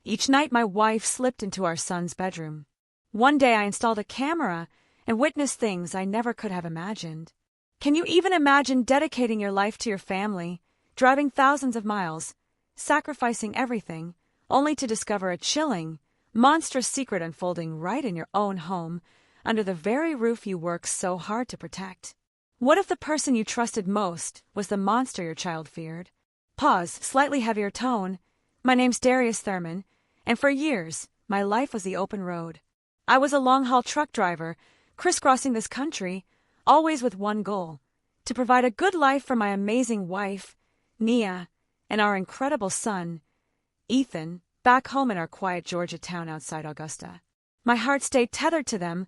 Each night my wife slipped into our son's bedroom. One day I installed a camera and witnessed things I never could have imagined. Can you even imagine dedicating your life to your family, driving thousands of miles, sacrificing everything, only to discover a chilling, monstrous secret unfolding right in your own home, under the very roof you work so hard to protect? What if the person you trusted most was the monster your child feared? Pause, slightly heavier tone. My name's Darius Thurman, and for years, my life was the open road. I was a long-haul truck driver, crisscrossing this country, always with one goal: to provide a good life for my amazing wife, Nia, and our incredible son, Ethan, back home in our quiet Georgia town outside Augusta. My heart stayed tethered to them,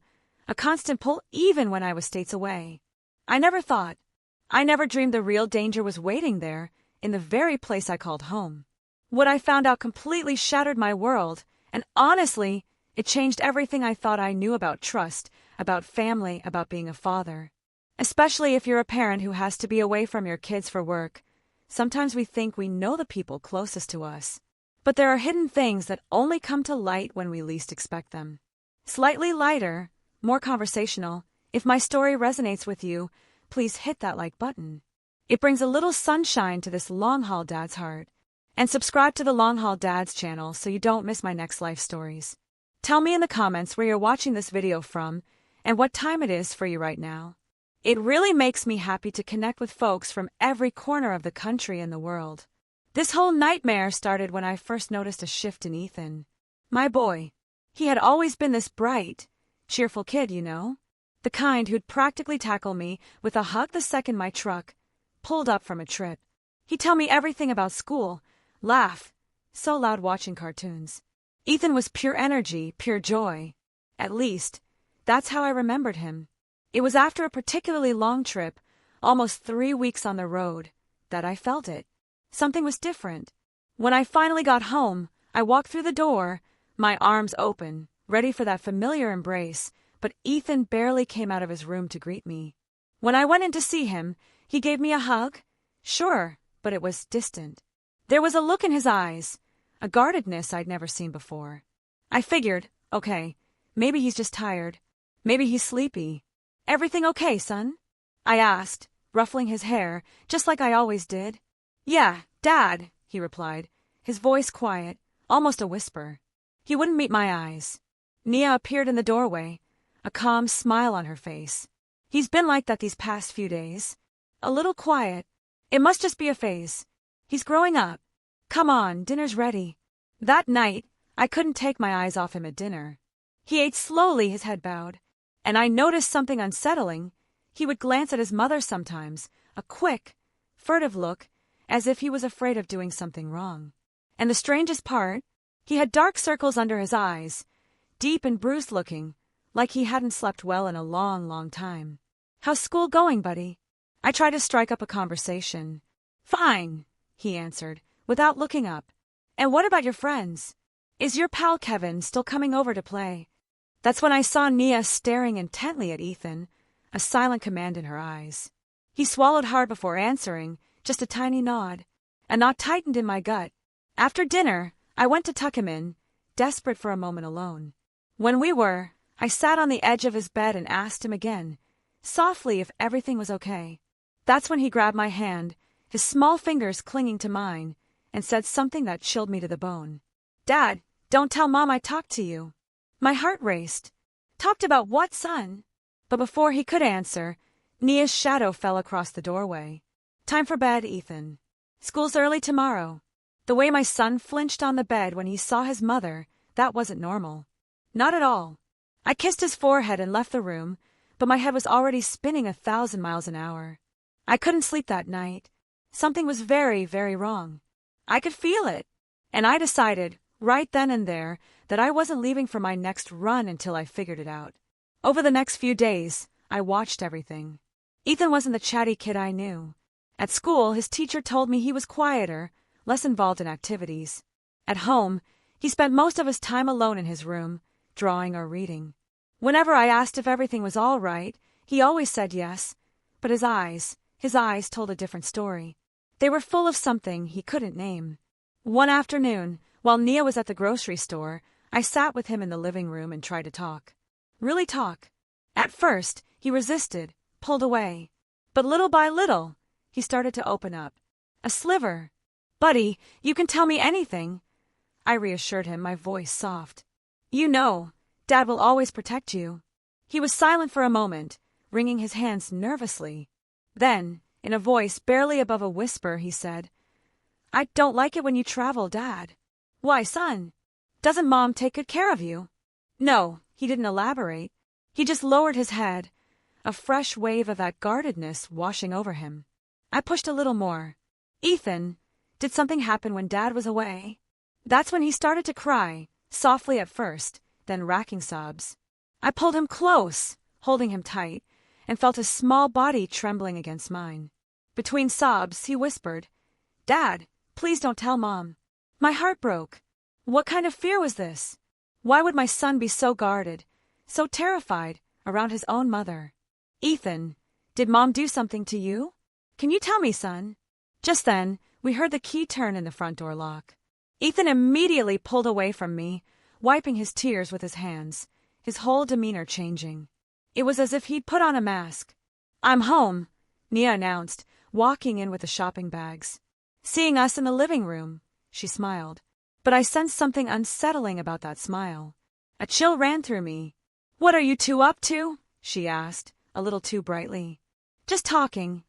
a constant pull even when I was states away. I never dreamed the real danger was waiting there, in the very place I called home. What I found out completely shattered my world, and honestly, it changed everything I thought I knew about trust, about family, about being a father. Especially if you're a parent who has to be away from your kids for work. Sometimes we think we know the people closest to us. But there are hidden things that only come to light when we least expect them. Slightly lighter, more conversational. If my story resonates with you, please hit that like button. It brings a little sunshine to this long-haul dad's heart. And subscribe to the Long-Haul Dads channel so you don't miss my next life stories. Tell me in the comments where you're watching this video from and what time it is for you right now. It really makes me happy to connect with folks from every corner of the country and the world. This whole nightmare started when I first noticed a shift in Ethan. My boy. He had always been this bright, cheerful kid, you know? The kind who'd practically tackle me with a hug the second my truck pulled up from a trip. He'd tell me everything about school, laugh, so loud watching cartoons. Ethan was pure energy, pure joy. At least, that's how I remembered him. It was after a particularly long trip, almost 3 weeks on the road, that I felt it. Something was different. When I finally got home, I walked through the door, my arms open, ready for that familiar embrace, but Ethan barely came out of his room to greet me. When I went in to see him, he gave me a hug. Sure, but it was distant. There was a look in his eyes, a guardedness I'd never seen before. I figured, okay, maybe he's just tired. Maybe he's sleepy. Everything okay, son? I asked, ruffling his hair, just like I always did. Yeah, Dad, he replied, his voice quiet, almost a whisper. He wouldn't meet my eyes. Nia appeared in the doorway, a calm smile on her face. He's been like that these past few days. A little quiet. It must just be a phase. He's growing up. Come on, dinner's ready. That night, I couldn't take my eyes off him at dinner. He ate slowly, his head bowed, and I noticed something unsettling. He would glance at his mother sometimes, a quick, furtive look, as if he was afraid of doing something wrong. And the strangest part, he had dark circles under his eyes, deep and bruised looking, like he hadn't slept well in a long, long time. How's school going, buddy? I tried to strike up a conversation. Fine, he answered, without looking up. And what about your friends? Is your pal Kevin still coming over to play? That's when I saw Nia staring intently at Ethan, a silent command in her eyes. He swallowed hard before answering, just a tiny nod. A knot tightened in my gut. After dinner, I went to tuck him in, desperate for a moment alone. When we were, I sat on the edge of his bed and asked him again, softly, if everything was okay. That's when he grabbed my hand, his small fingers clinging to mine, and said something that chilled me to the bone. Dad, don't tell Mom I talked to you. My heart raced. Talked about what, son? But before he could answer, Nia's shadow fell across the doorway. Time for bed, Ethan. School's early tomorrow. The way my son flinched on the bed when he saw his mother, that wasn't normal. Not at all. I kissed his forehead and left the room, but my head was already spinning 1,000 miles an hour. I couldn't sleep that night. Something was very, very wrong. I could feel it. And I decided, right then and there, that I wasn't leaving for my next run until I figured it out. Over the next few days, I watched everything. Ethan wasn't the chatty kid I knew. At school, his teacher told me he was quieter, less involved in activities. At home, he spent most of his time alone in his room, drawing or reading. Whenever I asked if everything was all right, he always said yes, but his eyes told a different story. They were full of something he couldn't name. One afternoon, While Nia was at the grocery store, I sat with him in the living room and tried to talk. Really talk. At first, he resisted, pulled away. But little by little, he started to open up. A sliver. "Buddy, you can tell me anything," I reassured him, my voice soft. "You know, Dad will always protect you." He was silent for a moment, wringing his hands nervously. Then, in a voice barely above a whisper, he said, "I don't like it when you travel, Dad." "Why, son? Doesn't Mom take good care of you?" No, he didn't elaborate. He just lowered his head, a fresh wave of that guardedness washing over him. I pushed a little more. "Ethan, did something happen when Dad was away?" That's when he started to cry, softly at first, then racking sobs. I pulled him close, holding him tight, and felt his small body trembling against mine. Between sobs, he whispered, "Dad, please don't tell Mom." My heart broke. What kind of fear was this? Why would my son be so guarded, so terrified, around his own mother? "Ethan, did Mom do something to you? Can you tell me, son?" Just then, we heard the key turn in the front door lock. Ethan immediately pulled away from me, wiping his tears with his hands, his whole demeanor changing. It was as if he'd put on a mask. "I'm home," Nia announced, walking in with the shopping bags. Seeing us in the living room, she smiled. But I sensed something unsettling about that smile. A chill ran through me. "What are you two up to?" she asked, a little too brightly. "Just talking,"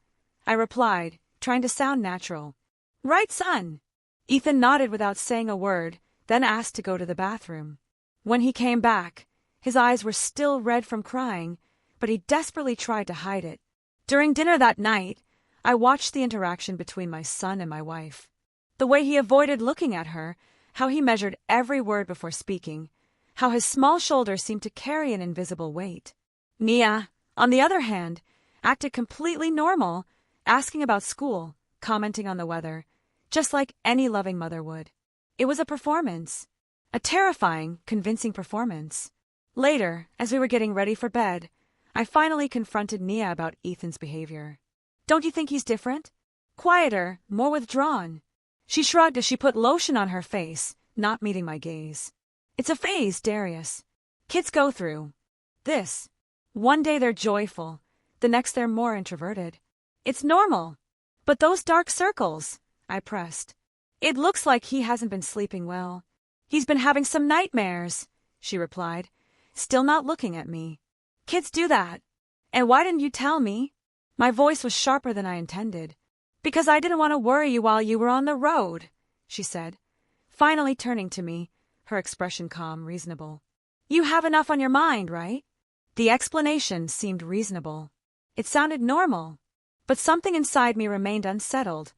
I replied, trying to sound natural. "Right, son?" Ethan nodded without saying a word, then asked to go to the bathroom. When he came back, his eyes were still red from crying, but he desperately tried to hide it. During dinner that night, I watched the interaction between my son and my wife. The way he avoided looking at her, how he measured every word before speaking, how his small shoulders seemed to carry an invisible weight. Nia, on the other hand, acted completely normal, asking about school, commenting on the weather, just like any loving mother would. It was a performance. A terrifying, convincing performance. Later, as we were getting ready for bed, I finally confronted Nia about Ethan's behavior. "Don't you think he's different? Quieter, more withdrawn?" She shrugged as she put lotion on her face, not meeting my gaze. "It's a phase, Darius. Kids go through this. One day they're joyful, the next they're more introverted. It's normal. But those dark circles," I pressed. "It looks like he hasn't been sleeping well. He's been having some nightmares," she replied, still not looking at me. "Kids do that. And why didn't you tell me?" My voice was sharper than I intended. "Because I didn't want to worry you while you were on the road," she said, finally turning to me, her expression calm, reasonable. "You have enough on your mind, right?" The explanation seemed reasonable. It sounded normal. But something inside me remained unsettled,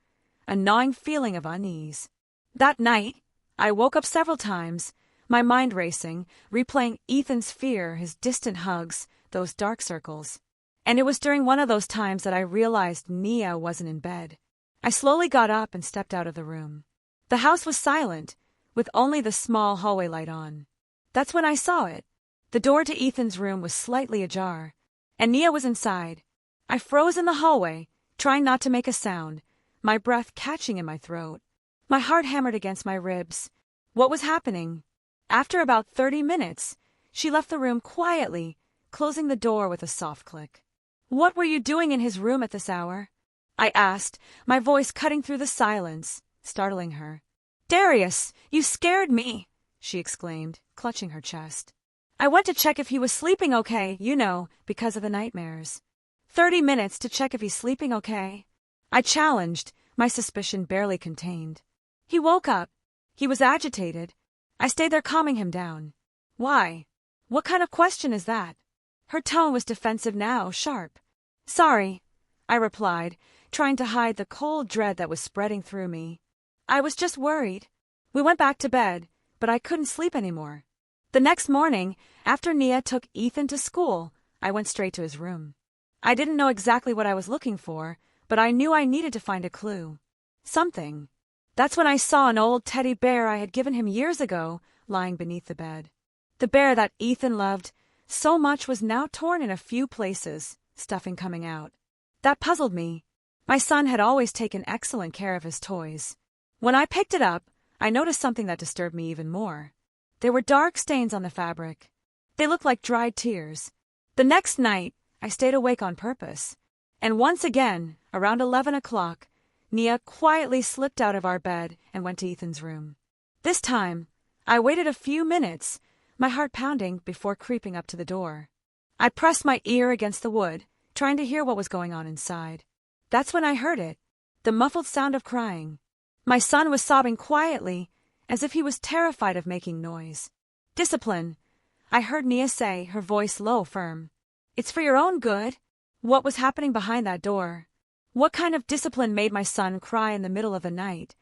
a gnawing feeling of unease. That night, I woke up several times, my mind racing, replaying Ethan's fear, his distant hugs, those dark circles. And it was during one of those times that I realized Nia wasn't in bed. I slowly got up and stepped out of the room. The house was silent, with only the small hallway light on. That's when I saw it. The door to Ethan's room was slightly ajar, and Nia was inside. I froze in the hallway, trying not to make a sound, my breath catching in my throat. My heart hammered against my ribs. What was happening? After about 30 minutes, she left the room quietly, closing the door with a soft click. "What were you doing in his room at this hour?" I asked, my voice cutting through the silence, startling her. "Darius, you scared me," she exclaimed, clutching her chest. "I went to check if he was sleeping okay, because of the nightmares." 30 minutes to check if he's sleeping okay? I challenged, my suspicion barely contained. He woke up. He was agitated. I stayed there calming him down. "Why? What kind of question is that?" Her tone was defensive now, sharp. "Sorry," I replied, trying to hide the cold dread that was spreading through me. "I was just worried." We went back to bed, but I couldn't sleep anymore. The next morning, after Nia took Ethan to school, I went straight to his room. I didn't know exactly what I was looking for, but I knew I needed to find a clue. Something. That's when I saw an old teddy bear I had given him years ago lying beneath the bed. The bear that Ethan loved so much was now torn in a few places, stuffing coming out. That puzzled me. My son had always taken excellent care of his toys. When I picked it up, I noticed something that disturbed me even more. There were dark stains on the fabric. They looked like dried tears. The next night, I stayed awake on purpose. And once again, around 11 o'clock, Nia quietly slipped out of our bed and went to Ethan's room. This time, I waited a few minutes, my heart pounding, before creeping up to the door. I pressed my ear against the wood, trying to hear what was going on inside. That's when I heard it, the muffled sound of crying. My son was sobbing quietly, as if he was terrified of making noise. "Discipline," I heard Nia say, her voice low, firm. "It's for your own good." What was happening behind that door? What kind of discipline made my son cry in the middle of the night?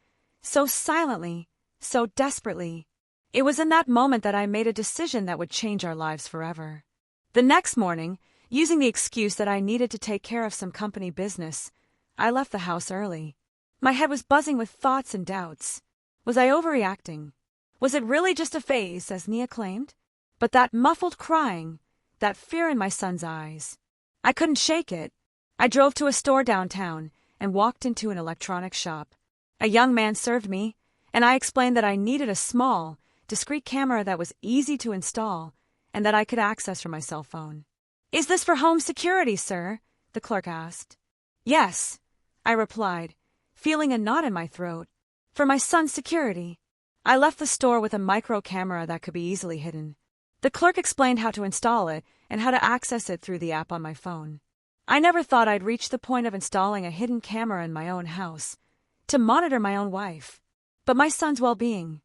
So silently, so desperately. It was in that moment that I made a decision that would change our lives forever. The next morning, using the excuse that I needed to take care of some company business, I left the house early. My head was buzzing with thoughts and doubts. Was I overreacting? Was it really just a phase, as Nia claimed? But that muffled crying, that fear in my son's eyes. I couldn't shake it. I drove to a store downtown and walked into an electronics shop. A young man served me, and I explained that I needed a small, discreet camera that was easy to install and that I could access from my cell phone. "Is this for home security, sir?" the clerk asked. "Yes," I replied, feeling a knot in my throat. "For my son's security." I left the store with a micro camera that could be easily hidden. The clerk explained how to install it and how to access it through the app on my phone. I never thought I'd reach the point of installing a hidden camera in my own house, to monitor my own wife. But my son's well-being,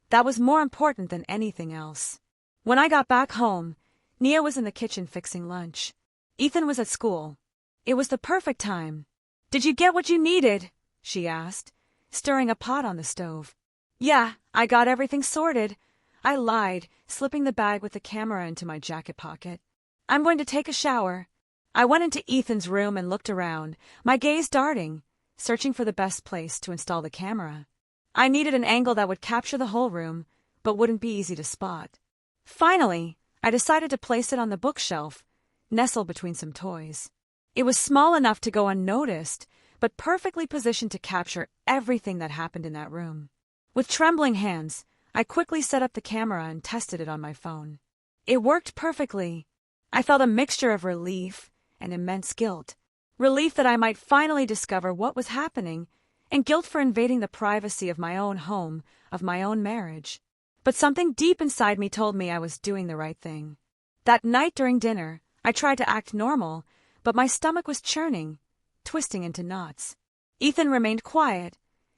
that was more important than anything else. When I got back home, Nia was in the kitchen fixing lunch. Ethan was at school. It was the perfect time. "Did you get what you needed?" she asked, stirring a pot on the stove. "Yeah, I got everything sorted," I lied, slipping the bag with the camera into my jacket pocket. "I'm going to take a shower." I went into Ethan's room and looked around, my gaze darting, searching for the best place to install the camera. I needed an angle that would capture the whole room, but wouldn't be easy to spot. Finally, I decided to place it on the bookshelf, nestled between some toys. It was small enough to go unnoticed, but perfectly positioned to capture everything that happened in that room. With trembling hands, I quickly set up the camera and tested it on my phone. It worked perfectly. I felt a mixture of relief and immense guilt. Relief that I might finally discover what was happening, and guilt for invading the privacy of my own home, of my own marriage. But something deep inside me told me I was doing the right thing. That night during dinner, I tried to act normal, but my stomach was churning, twisting into knots. Ethan remained quiet,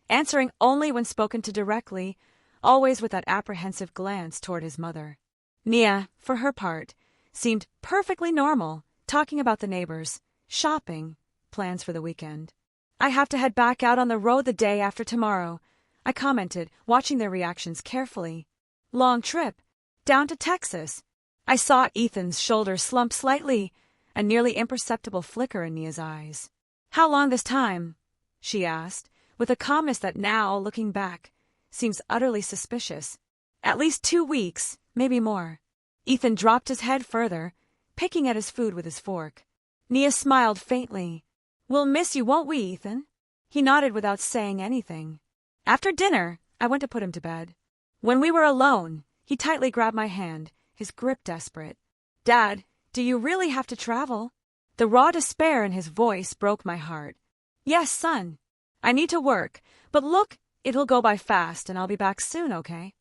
answering only when spoken to directly, always with that apprehensive glance toward his mother. Nia, for her part, seemed perfectly normal, talking about the neighbors, shopping, plans for the weekend. "I have to head back out on the road the day after tomorrow," I commented, watching their reactions carefully. "Long trip, down to Texas." I saw Ethan's shoulders slump slightly, a nearly imperceptible flicker in Nia's eyes. "How long this time?" she asked, with a calmness that now, looking back, seems utterly suspicious. "At least 2 weeks, maybe more." Ethan dropped his head further, picking at his food with his fork. Nia smiled faintly. "We'll miss you, won't we, Ethan?" He nodded without saying anything. After dinner, I went to put him to bed. When we were alone, he tightly grabbed my hand, his grip desperate. "Dad, do you really have to travel?" The raw despair in his voice broke my heart. "Yes, son. I need to work, but look, it'll go by fast and I'll be back soon, okay?"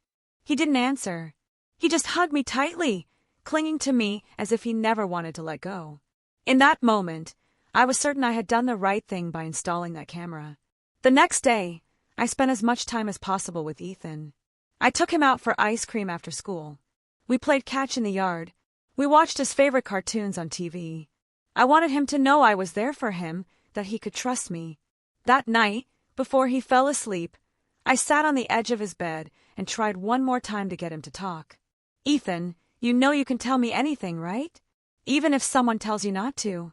He didn't answer. He just hugged me tightly, clinging to me as if he never wanted to let go. In that moment, I was certain I had done the right thing by installing that camera. The next day, I spent as much time as possible with Ethan. I took him out for ice cream after school. We played catch in the yard. We watched his favorite cartoons on TV. I wanted him to know I was there for him, that he could trust me. That night, before he fell asleep, I sat on the edge of his bed and tried one more time to get him to talk. "Ethan, you know you can tell me anything, right? Even if someone tells you not to."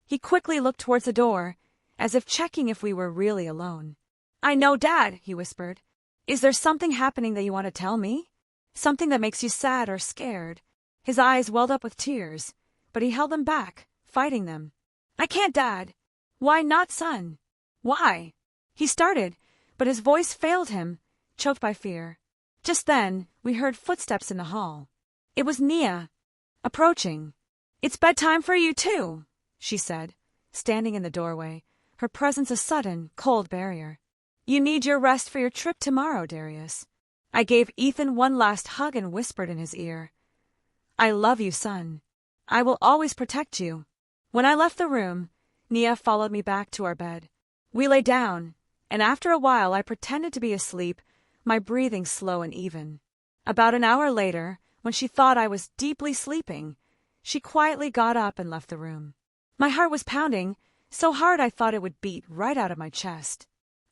He quickly looked towards the door, as if checking if we were really alone. "I know, Dad," he whispered. "Is there something happening that you want to tell me? Something that makes you sad or scared?" His eyes welled up with tears, but he held them back, fighting them. "I can't, Dad." "Why not, son?" "Why?" He started, but his voice failed him, choked by fear. Just then, we heard footsteps in the hall. It was Nia, approaching. "It's bedtime for you too," she said, standing in the doorway, her presence a sudden, cold barrier. "You need your rest for your trip tomorrow, Darius." I gave Ethan one last hug and whispered in his ear, "I love you, son. I will always protect you." When I left the room, Nia followed me back to our bed. We lay down, and after a while I pretended to be asleep, my breathing slow and even. About an hour later, when she thought I was deeply sleeping, she quietly got up and left the room. My heart was pounding, so hard I thought it would beat right out of my chest.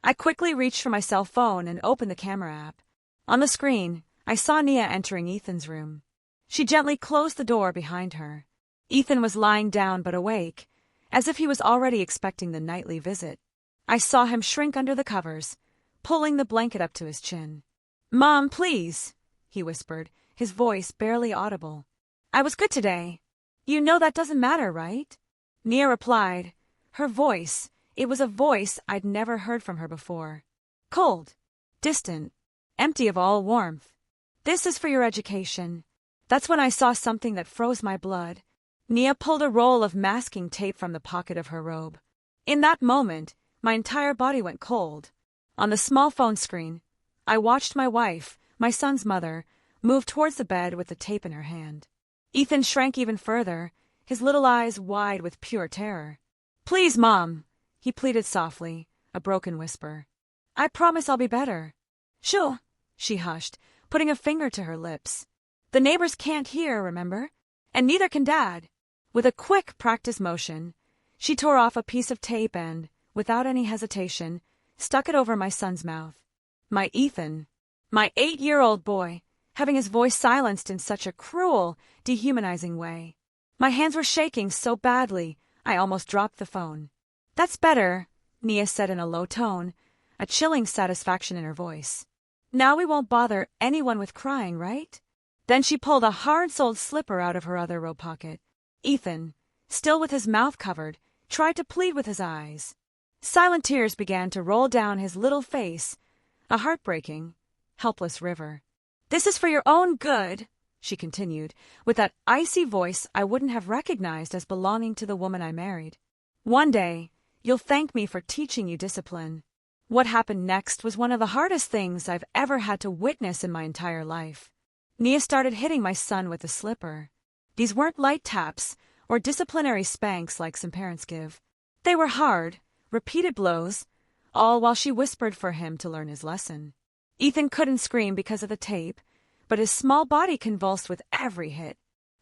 I quickly reached for my cell phone and opened the camera app. On the screen, I saw Nia entering Ethan's room. She gently closed the door behind her. Ethan was lying down but awake, as if he was already expecting the nightly visit. I saw him shrink under the covers, pulling the blanket up to his chin. "Mom, please," he whispered, his voice barely audible. "I was good today. You know that doesn't matter, right?" Nia replied. Her voice, it was a voice I'd never heard from her before. Cold, distant, empty of all warmth. "This is for your education." That's when I saw something that froze my blood. Nia pulled a roll of masking tape from the pocket of her robe. In that moment, my entire body went cold. On the small phone screen, I watched my wife, my son's mother, move towards the bed with the tape in her hand. Ethan shrank even further, his little eyes wide with pure terror. "Please, Mom," he pleaded softly, a broken whisper. "I promise I'll be better." "Sure," she hushed, putting a finger to her lips. "The neighbors can't hear, remember? And neither can Dad." With a quick practice motion, she tore off a piece of tape and, without any hesitation, stuck it over my son's mouth. My Ethan, my 8-year-old boy, having his voice silenced in such a cruel, dehumanizing way. My hands were shaking so badly, I almost dropped the phone. "That's better," Nia said in a low tone, a chilling satisfaction in her voice. "Now we won't bother anyone with crying, right?" Then she pulled a hard-soled slipper out of her other robe pocket. Ethan, still with his mouth covered, tried to plead with his eyes. Silent tears began to roll down his little face, a heartbreaking, helpless river. "This is for your own good," she continued, with that icy voice I wouldn't have recognized as belonging to the woman I married. "One day, you'll thank me for teaching you discipline." What happened next was one of the hardest things I've ever had to witness in my entire life. Nia started hitting my son with the slipper. These weren't light taps or disciplinary spanks like some parents give. They were hard, repeated blows, all while she whispered for him to learn his lesson. Ethan couldn't scream because of the tape, but his small body convulsed with every hit.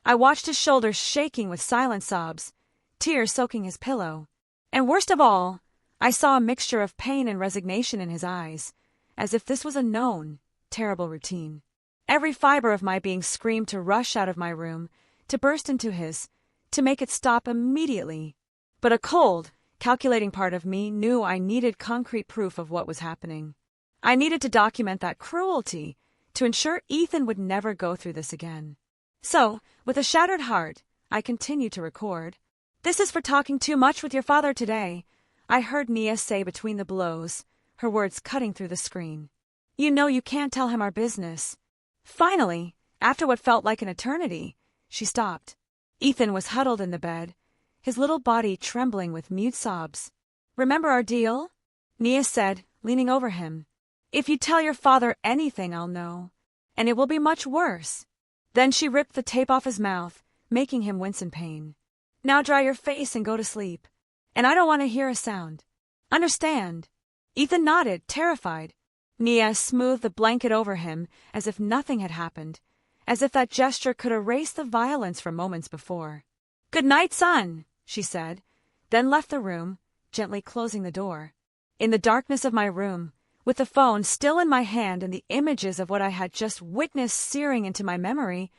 I watched his shoulders shaking with silent sobs, tears soaking his pillow. And worst of all, I saw a mixture of pain and resignation in his eyes, as if this was a known, terrible routine. Every fiber of my being screamed to rush out of my room, to burst into his, to make it stop immediately. But a cold, calculating part of me knew I needed concrete proof of what was happening. I needed to document that cruelty, to ensure Ethan would never go through this again. So, with a shattered heart, I continued to record. "This is for talking too much with your father today," I heard Nia say between the blows, her words cutting through the screen. "You know you can't tell him our business." Finally, after what felt like an eternity, she stopped. Ethan was huddled in the bed, his little body trembling with mute sobs. "Remember our deal?" Nia said, leaning over him. "If you tell your father anything, I'll know. And it will be much worse." Then she ripped the tape off his mouth, making him wince in pain. "Now dry your face and go to sleep. And I don't want to hear a sound. Understand?" Ethan nodded, terrified. Nia smoothed the blanket over him as if nothing had happened, as if that gesture could erase the violence from moments before. "Good night, son," she said, then left the room, gently closing the door. In the darkness of my room, with the phone still in my hand and the images of what I had just witnessed searing into my memory,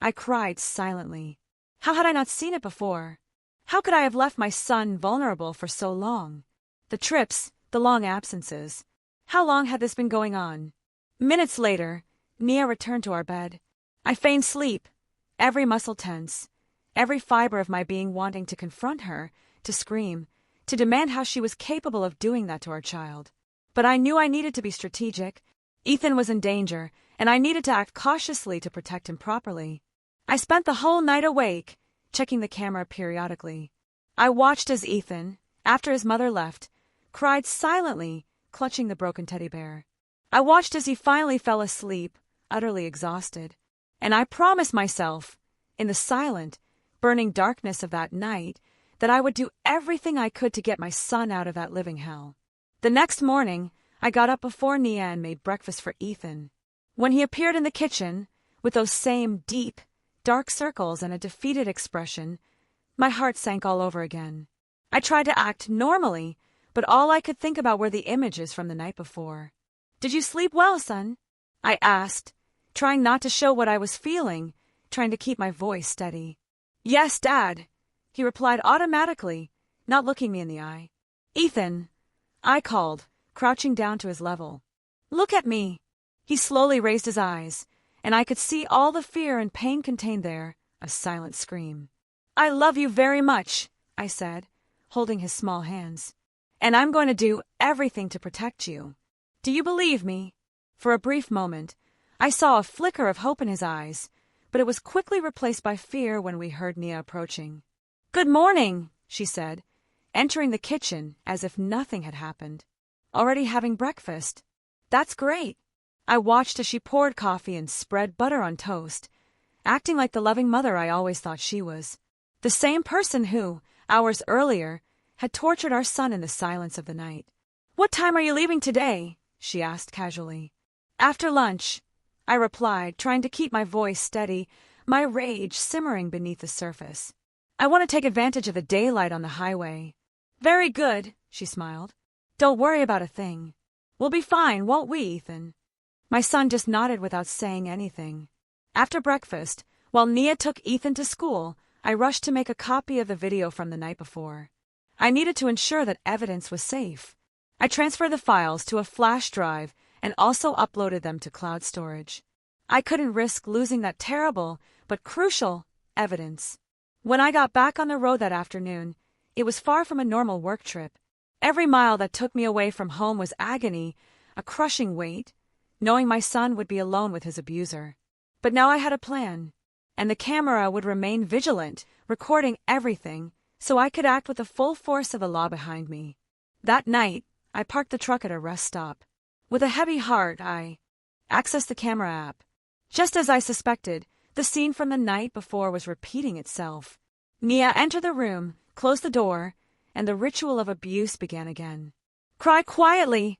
I cried silently. How had I not seen it before? How could I have left my son vulnerable for so long? The trips, the long absences. How long had this been going on? Minutes later, Nia returned to our bed. I feigned sleep, every muscle tense, every fiber of my being wanting to confront her, to scream, to demand how she was capable of doing that to our child. But I knew I needed to be strategic, Ethan was in danger, and I needed to act cautiously to protect him properly. I spent the whole night awake, checking the camera periodically. I watched as Ethan, after his mother left, cried silently, clutching the broken teddy bear. I watched as he finally fell asleep, utterly exhausted. And I promised myself, in the silent, burning darkness of that night, that I would do everything I could to get my son out of that living hell. The next morning, I got up before Nia and made breakfast for Ethan. When he appeared in the kitchen, with those same deep, dark circles and a defeated expression, my heart sank all over again. I tried to act normally, but all I could think about were the images from the night before. "Did you sleep well, son?" I asked, trying not to show what I was feeling, trying to keep my voice steady. "Yes, Dad," he replied automatically, not looking me in the eye. "Ethan," I called, crouching down to his level. "Look at me." He slowly raised his eyes, and I could see all the fear and pain contained there, a silent scream. "I love you very much," I said, holding his small hands. "And I'm going to do everything to protect you. Do you believe me?" For a brief moment, I saw a flicker of hope in his eyes, but it was quickly replaced by fear when we heard Nia approaching. "Good morning," she said, entering the kitchen as if nothing had happened. "Already having breakfast? That's great." I watched as she poured coffee and spread butter on toast, acting like the loving mother I always thought she was. The same person who, hours earlier, had tortured our son in the silence of the night. "What time are you leaving today?" she asked casually. "After lunch," I replied, trying to keep my voice steady, my rage simmering beneath the surface. "I want to take advantage of the daylight on the highway." "Very good," she smiled. "Don't worry about a thing. We'll be fine, won't we, Ethan?" My son just nodded without saying anything. After breakfast, while Nia took Ethan to school, I rushed to make a copy of the video from the night before. I needed to ensure that evidence was safe. I transferred the files to a flash drive and also uploaded them to cloud storage. I couldn't risk losing that terrible, but crucial, evidence. When I got back on the road that afternoon, it was far from a normal work trip. Every mile that took me away from home was agony, a crushing weight, knowing my son would be alone with his abuser. But now I had a plan, and the camera would remain vigilant, recording everything, so I could act with the full force of the law behind me. That night, I parked the truck at a rest stop. With a heavy heart, I accessed the camera app. Just as I suspected, the scene from the night before was repeating itself. Nia entered the room, closed the door, and the ritual of abuse began again. "Cry quietly,"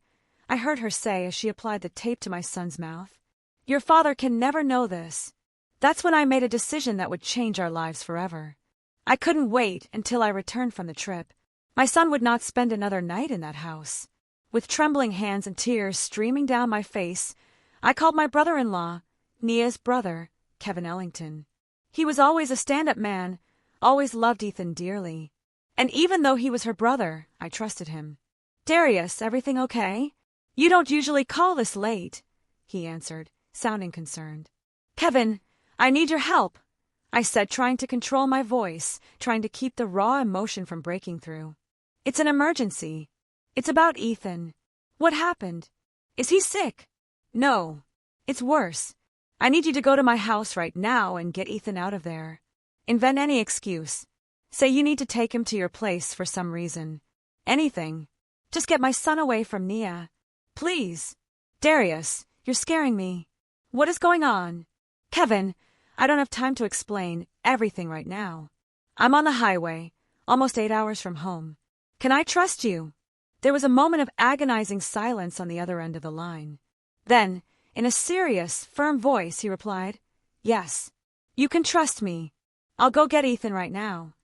I heard her say as she applied the tape to my son's mouth. "Your father can never know this." That's when I made a decision that would change our lives forever. I couldn't wait until I returned from the trip. My son would not spend another night in that house. With trembling hands and tears streaming down my face, I called my brother-in-law, Nia's brother, Kevin Ellington. He was always a stand-up man, always loved Ethan dearly. And even though he was her brother, I trusted him. "Darius, everything okay? You don't usually call this late," he answered, sounding concerned. "Kevin, I need your help," I said, trying to control my voice, trying to keep the raw emotion from breaking through. "It's an emergency. It's about Ethan. What happened? Is he sick?" "No. It's worse. I need you to go to my house right now and get Ethan out of there. Invent any excuse. Say you need to take him to your place for some reason. Anything. Just get my son away from Nia. Please. Darius, you're scaring me. What is going on?" "Kevin, I don't have time to explain everything right now. I'm on the highway, almost 8 hours from home. Can I trust you?" There was a moment of agonizing silence on the other end of the line. Then, in a serious, firm voice, he replied, "Yes. You can trust me. I'll go get Ethan right now."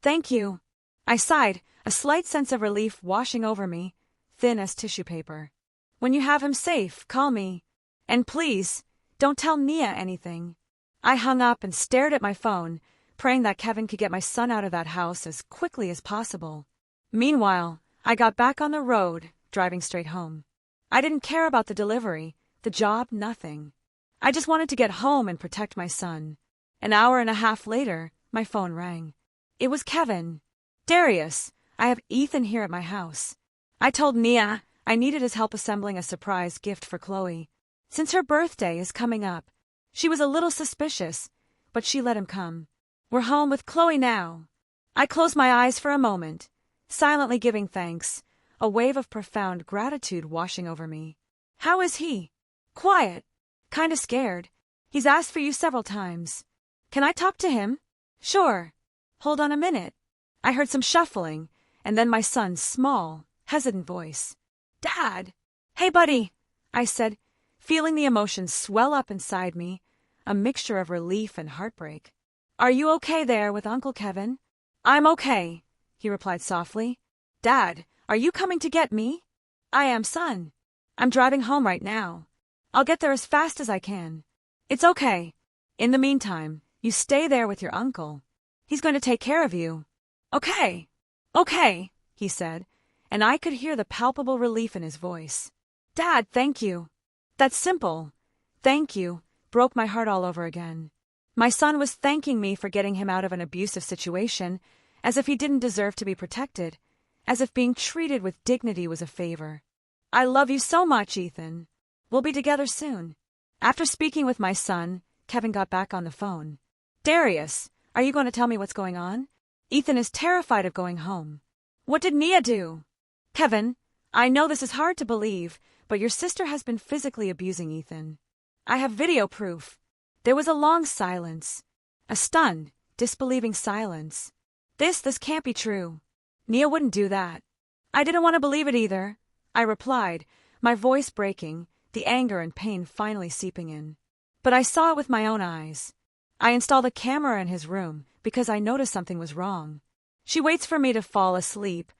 "Thank you." I sighed, a slight sense of relief washing over me, thin as tissue paper. "When you have him safe, call me. And please, don't tell Nia anything." I hung up and stared at my phone, praying that Kevin could get my son out of that house as quickly as possible. Meanwhile, I got back on the road, driving straight home. I didn't care about the delivery, the job, nothing. I just wanted to get home and protect my son. An hour and a half later, my phone rang. It was Kevin. "Darius, I have Ethan here at my house. I told Nia I needed his help assembling a surprise gift for Chloe. Since her birthday is coming up, she was a little suspicious, but she let him come. We're home with Chloe now. I closed my eyes for a moment, silently giving thanks, a wave of profound gratitude washing over me. How is he? Quiet. Kinda scared. He's asked for you several times. Can I talk to him? Sure. Hold on a minute. I heard some shuffling, and then my son's small, hesitant voice. Dad! Hey, buddy! I said, feeling the emotions swell up inside me, a mixture of relief and heartbreak. Are you okay there with Uncle Kevin? I'm okay, he replied softly. Dad, are you coming to get me? I am, son. I'm driving home right now. I'll get there as fast as I can. It's okay. In the meantime, you stay there with your uncle. He's going to take care of you. Okay. Okay, he said, and I could hear the palpable relief in his voice. Dad, thank you. That simple thank you broke my heart all over again. My son was thanking me for getting him out of an abusive situation, as if he didn't deserve to be protected, as if being treated with dignity was a favor. I love you so much, Ethan. We'll be together soon. After speaking with my son, Kevin got back on the phone. Darius, are you going to tell me what's going on? Ethan is terrified of going home. What did Nia do? Kevin, I know this is hard to believe, but your sister has been physically abusing Ethan. I have video proof. There was a long silence. A stunned, disbelieving silence. This can't be true. Nia wouldn't do that. I didn't want to believe it either, I replied, my voice breaking, the anger and pain finally seeping in. But I saw it with my own eyes. I installed a camera in his room because I noticed something was wrong. She waits for me to fall asleep,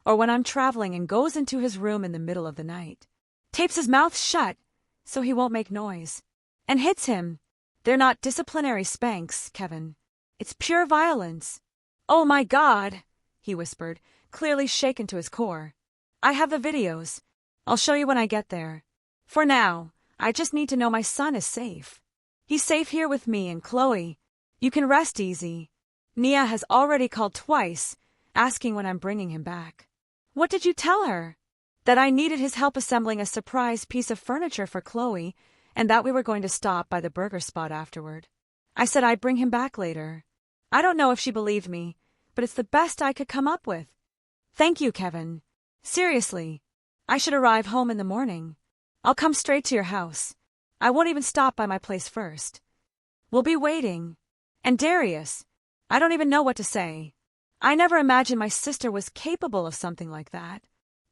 or when I'm traveling and goes into his room in the middle of the night. Tapes his mouth shut so he won't make noise. And hits him. They're not disciplinary spanks, Kevin. It's pure violence. Oh my God, he whispered, clearly shaken to his core. I have the videos. I'll show you when I get there. For now, I just need to know my son is safe. He's safe here with me and Chloe. You can rest easy. Nia has already called twice, asking when I'm bringing him back. What did you tell her? That I needed his help assembling a surprise piece of furniture for Chloe, and that we were going to stop by the burger spot afterward. I said I'd bring him back later. I don't know if she believed me, but it's the best I could come up with. Thank you, Kevin. Seriously, I should arrive home in the morning. I'll come straight to your house. I won't even stop by my place first. We'll be waiting. And Darius, I don't even know what to say. I never imagined my sister was capable of something like that.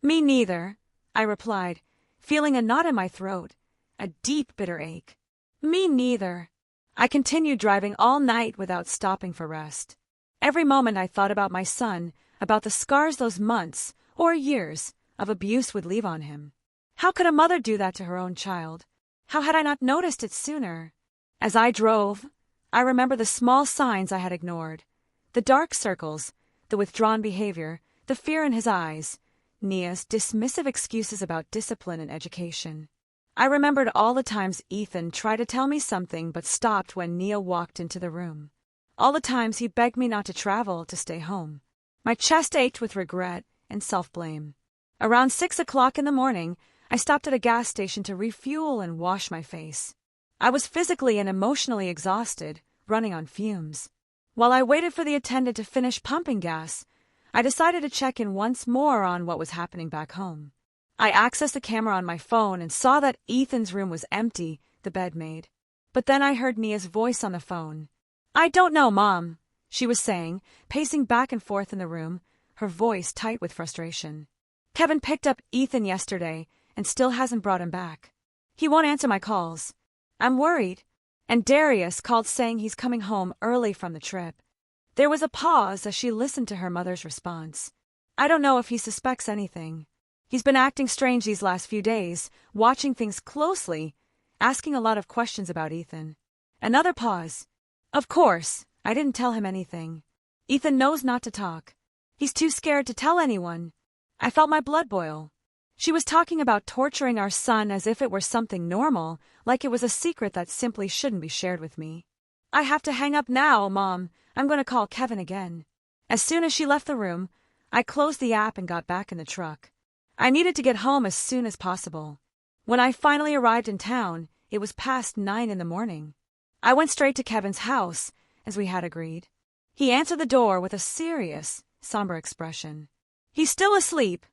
Me neither, I replied, feeling a knot in my throat, a deep bitter ache. Me neither. I continued driving all night without stopping for rest. Every moment I thought about my son, about the scars those months, or years, of abuse would leave on him. How could a mother do that to her own child? How had I not noticed it sooner? As I drove, I remember the small signs I had ignored. The dark circles, the withdrawn behavior, the fear in his eyes, Nia's dismissive excuses about discipline and education. I remembered all the times Ethan tried to tell me something but stopped when Nia walked into the room. All the times he begged me not to travel, to stay home. My chest ached with regret and self-blame. Around 6 o'clock in the morning, I stopped at a gas station to refuel and wash my face. I was physically and emotionally exhausted, running on fumes. While I waited for the attendant to finish pumping gas, I decided to check in once more on what was happening back home. I accessed the camera on my phone and saw that Ethan's room was empty, the bed made. But then I heard Nia's voice on the phone. I don't know, Mom, she was saying, pacing back and forth in the room, her voice tight with frustration. Kevin picked up Ethan yesterday and still hasn't brought him back. He won't answer my calls. I'm worried. And Darius called saying he's coming home early from the trip. There was a pause as she listened to her mother's response. I don't know if he suspects anything. He's been acting strange these last few days, watching things closely, asking a lot of questions about Ethan. Another pause. Of course, I didn't tell him anything. Ethan knows not to talk. He's too scared to tell anyone. I felt my blood boil. She was talking about torturing our son as if it were something normal, like it was a secret that simply shouldn't be shared with me. I have to hang up now, Mom. I'm going to call Kevin again. As soon as she left the room, I closed the app and got back in the truck. I needed to get home as soon as possible. When I finally arrived in town, it was past 9 in the morning. I went straight to Kevin's house, as we had agreed. He answered the door with a serious, somber expression. "He's still asleep,"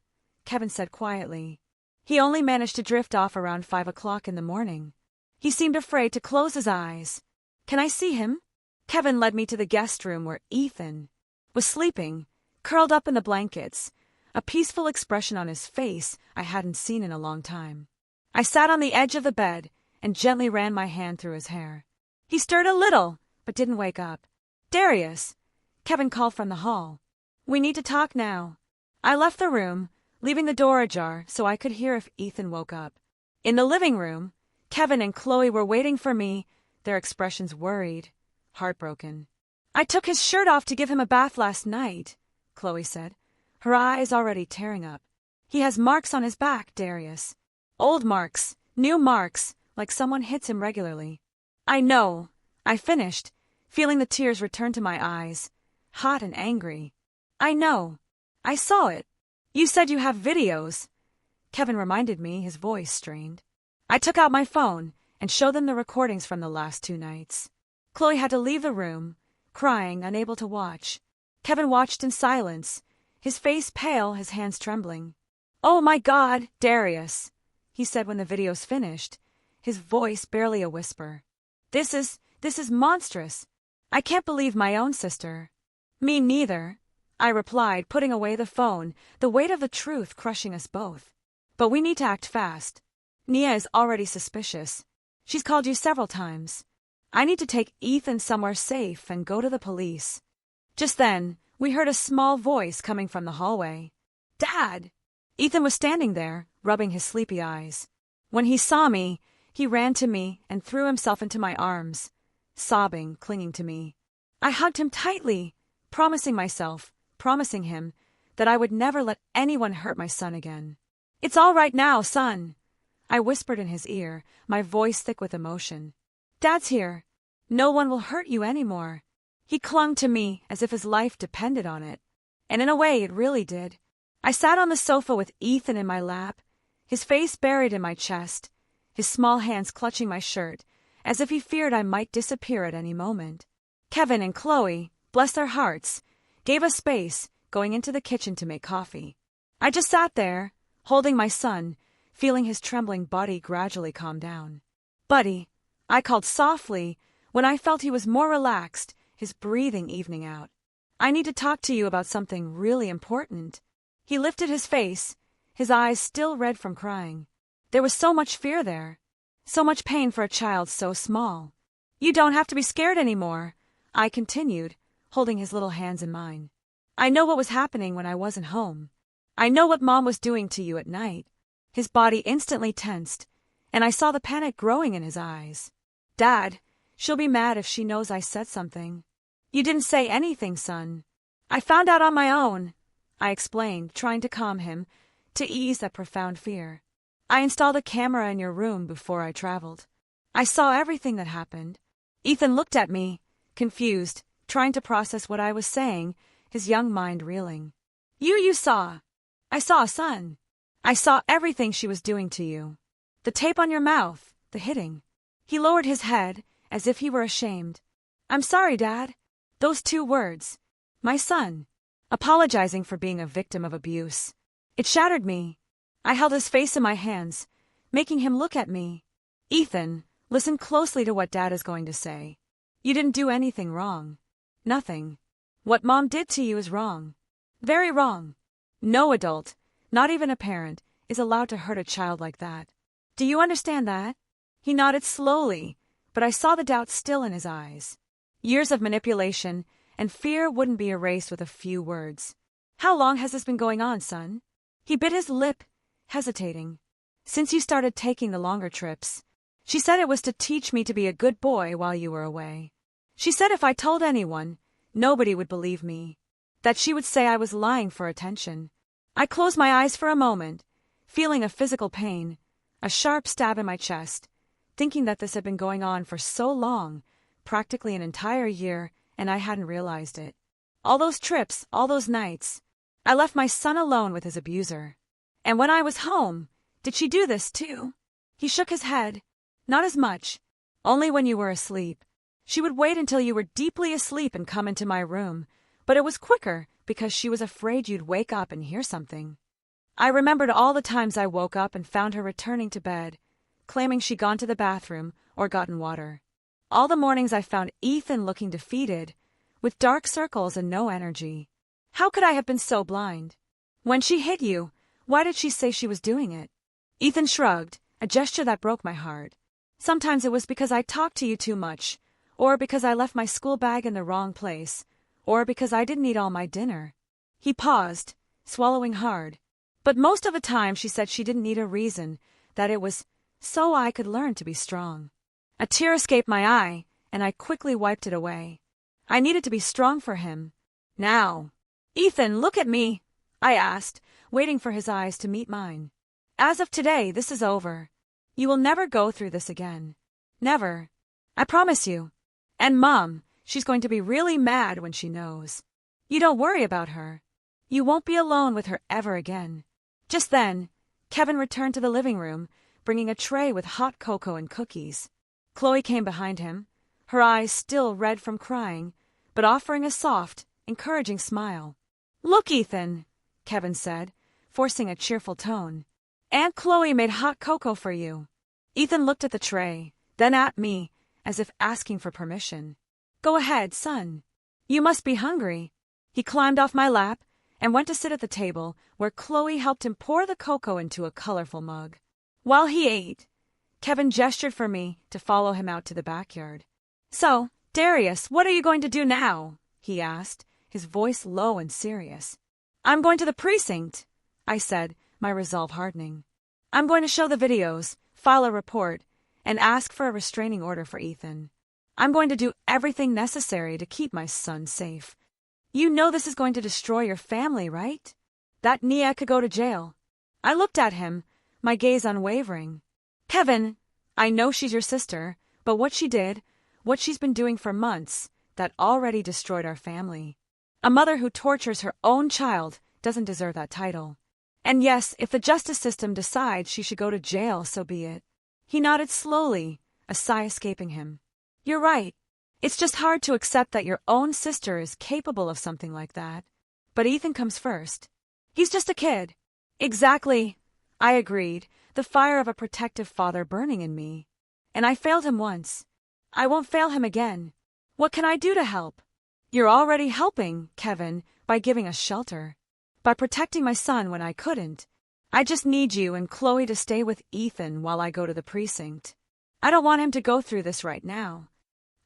Kevin said quietly. He only managed to drift off around 5 o'clock in the morning. He seemed afraid to close his eyes. "Can I see him?" Kevin led me to the guest room where Ethan was sleeping, curled up in the blankets, a peaceful expression on his face I hadn't seen in a long time. I sat on the edge of the bed and gently ran my hand through his hair. He stirred a little, but didn't wake up. "Darius," Kevin called from the hall. "We need to talk now." I left the room, leaving the door ajar so I could hear if Ethan woke up. In the living room, Kevin and Chloe were waiting for me, their expressions worried, heartbroken. "I took his shirt off to give him a bath last night," Chloe said, her eyes already tearing up. "He has marks on his back, Darius. Old marks, new marks, like someone hits him regularly." "I know," I finished, feeling the tears return to my eyes, hot and angry. "I know. I saw it. You said you have videos," Kevin reminded me, his voice strained. I took out my phone and showed them the recordings from the last 2 nights. Chloe had to leave the room, crying, unable to watch. Kevin watched in silence, his face pale, his hands trembling. "Oh my God, Darius," he said when the videos finished, his voice barely a whisper. This is monstrous. I can't believe my own sister." "Me neither," I replied, putting away the phone, the weight of the truth crushing us both. "But we need to act fast. Nia is already suspicious. She's called you several times. I need to take Ethan somewhere safe and go to the police." Just then, we heard a small voice coming from the hallway. "Dad!" Ethan was standing there, rubbing his sleepy eyes. When he saw me, he ran to me and threw himself into my arms, sobbing, clinging to me. I hugged him tightly, promising him, that I would never let anyone hurt my son again. "It's all right now, son," I whispered in his ear, my voice thick with emotion. "Dad's here. No one will hurt you anymore." He clung to me as if his life depended on it. And in a way, it really did. I sat on the sofa with Ethan in my lap, his face buried in my chest, his small hands clutching my shirt, as if he feared I might disappear at any moment. Kevin and Chloe, bless their hearts, gave us space, going into the kitchen to make coffee. I just sat there, holding my son, feeling his trembling body gradually calm down. "Buddy," I called softly when I felt he was more relaxed, his breathing evening out. "I need to talk to you about something really important." He lifted his face, his eyes still red from crying. There was so much fear there, so much pain for a child so small. "You don't have to be scared anymore," I continued, holding his little hands in mine. "I know what was happening when I wasn't home. I know what Mom was doing to you at night." His body instantly tensed, and I saw the panic growing in his eyes. "Dad, she'll be mad if she knows I said something." "You didn't say anything, son." "I found out on my own," I explained, trying to calm him, to ease that profound fear. "I installed a camera in your room before I traveled. I saw everything that happened." Ethan looked at me, confused, trying to process what I was saying, his young mind reeling. You saw." "I saw, son. I saw everything she was doing to you. The tape on your mouth, the hitting." He lowered his head, as if he were ashamed. "I'm sorry, Dad." Those 2 words. My son, apologizing for being a victim of abuse. It shattered me. I held his face in my hands, making him look at me. "Ethan, listen closely to what Dad is going to say. You didn't do anything wrong. Nothing. What Mom did to you is wrong. Very wrong. No adult, not even a parent, is allowed to hurt a child like that. Do you understand that?" He nodded slowly, but I saw the doubt still in his eyes. Years of manipulation and fear wouldn't be erased with a few words. "How long has this been going on, son?" He bit his lip, hesitating. "Since you started taking the longer trips. She said it was to teach me to be a good boy while you were away. She said if I told anyone, nobody would believe me. That she would say I was lying for attention." I closed my eyes for a moment, feeling a physical pain, a sharp stab in my chest, thinking that this had been going on for so long, practically an entire year, and I hadn't realized it. All those trips, all those nights. I left my son alone with his abuser. And when I was home, did she do this too? He shook his head. Not as much. Only when you were asleep. She would wait until you were deeply asleep and come into my room, but it was quicker because she was afraid you'd wake up and hear something. I remembered all the times I woke up and found her returning to bed, claiming she'd gone to the bathroom or gotten water. All the mornings I found Ethan looking defeated, with dark circles and no energy. How could I have been so blind? When she hit you, why did she say she was doing it? Ethan shrugged, a gesture that broke my heart. Sometimes it was because I talked to you too much, or because I left my school bag in the wrong place, or because I didn't eat all my dinner. He paused, swallowing hard. But most of the time she said she didn't need a reason, that it was so I could learn to be strong. A tear escaped my eye, and I quickly wiped it away. I needed to be strong for him. Now, Ethan, look at me, I asked, waiting for his eyes to meet mine. As of today, this is over. You will never go through this again. Never. I promise you. And Mom, she's going to be really mad when she knows. You don't worry about her. You won't be alone with her ever again. Just then, Kevin returned to the living room, bringing a tray with hot cocoa and cookies. Chloe came behind him, her eyes still red from crying, but offering a soft, encouraging smile. Look, Ethan, Kevin said, forcing a cheerful tone. Aunt Chloe made hot cocoa for you. Ethan looked at the tray, then at me, as if asking for permission. Go ahead, son. You must be hungry. He climbed off my lap and went to sit at the table where Chloe helped him pour the cocoa into a colorful mug. While he ate, Kevin gestured for me to follow him out to the backyard. So, Darius, what are you going to do now? He asked, his voice low and serious. I'm going to the precinct, I said, my resolve hardening. I'm going to show the videos, file a report, and ask for a restraining order for Ethan. I'm going to do everything necessary to keep my son safe. You know this is going to destroy your family, right? That Nia could go to jail. I looked at him, my gaze unwavering. Kevin, I know she's your sister, but what she did, what she's been doing for months, that already destroyed our family. A mother who tortures her own child doesn't deserve that title. And yes, if the justice system decides she should go to jail, so be it. He nodded slowly, a sigh escaping him. You're right. It's just hard to accept that your own sister is capable of something like that. But Ethan comes first. He's just a kid. Exactly. I agreed, the fire of a protective father burning in me. And I failed him once. I won't fail him again. What can I do to help? You're already helping, Kevin, by giving us shelter. By protecting my son when I couldn't. I just need you and Chloe to stay with Ethan while I go to the precinct. I don't want him to go through this right now.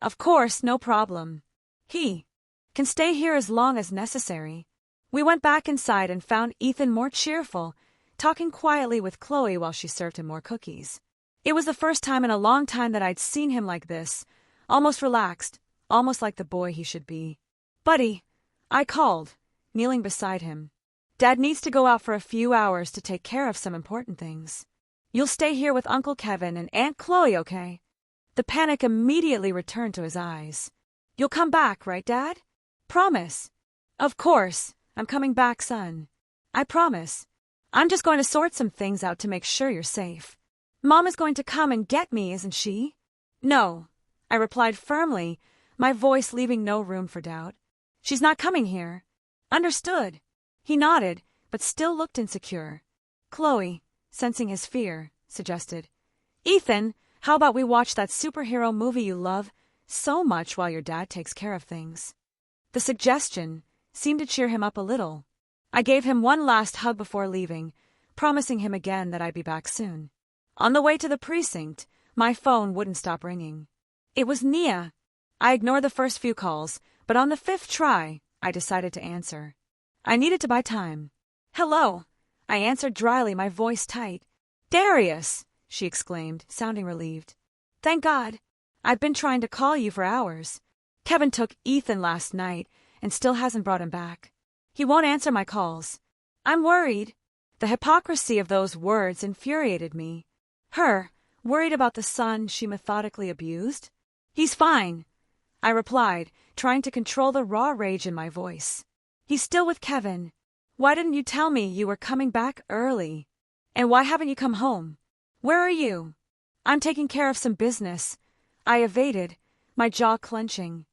Of course, no problem. He can stay here as long as necessary. We went back inside and found Ethan more cheerful, talking quietly with Chloe while she served him more cookies. It was the first time in a long time that I'd seen him like this, almost relaxed, almost like the boy he should be. Buddy, I called, kneeling beside him. Dad needs to go out for a few hours to take care of some important things. You'll stay here with Uncle Kevin and Aunt Chloe, okay? The panic immediately returned to his eyes. You'll come back, right, Dad? Promise. Of course, I'm coming back, son. I promise. I'm just going to sort some things out to make sure you're safe. Mom is going to come and get me, isn't she? No, I replied firmly, my voice leaving no room for doubt. She's not coming here. Understood. He nodded, but still looked insecure. Chloe, sensing his fear, suggested, Ethan, how about we watch that superhero movie you love so much while your dad takes care of things? The suggestion seemed to cheer him up a little. I gave him one last hug before leaving, promising him again that I'd be back soon. On the way to the precinct, my phone wouldn't stop ringing. It was Nia. I ignored the first few calls, but on the fifth try, I decided to answer. I needed to buy time. Hello, I answered dryly, my voice tight. Darius, she exclaimed, sounding relieved. Thank God. I've been trying to call you for hours. Kevin took Ethan last night and still hasn't brought him back. He won't answer my calls. I'm worried. The hypocrisy of those words infuriated me. Her, worried about the son she methodically abused? He's fine, I replied, trying to control the raw rage in my voice. He's still with Kevin. Why didn't you tell me you were coming back early? And why haven't you come home? Where are you? I'm taking care of some business. I evaded, my jaw clenching.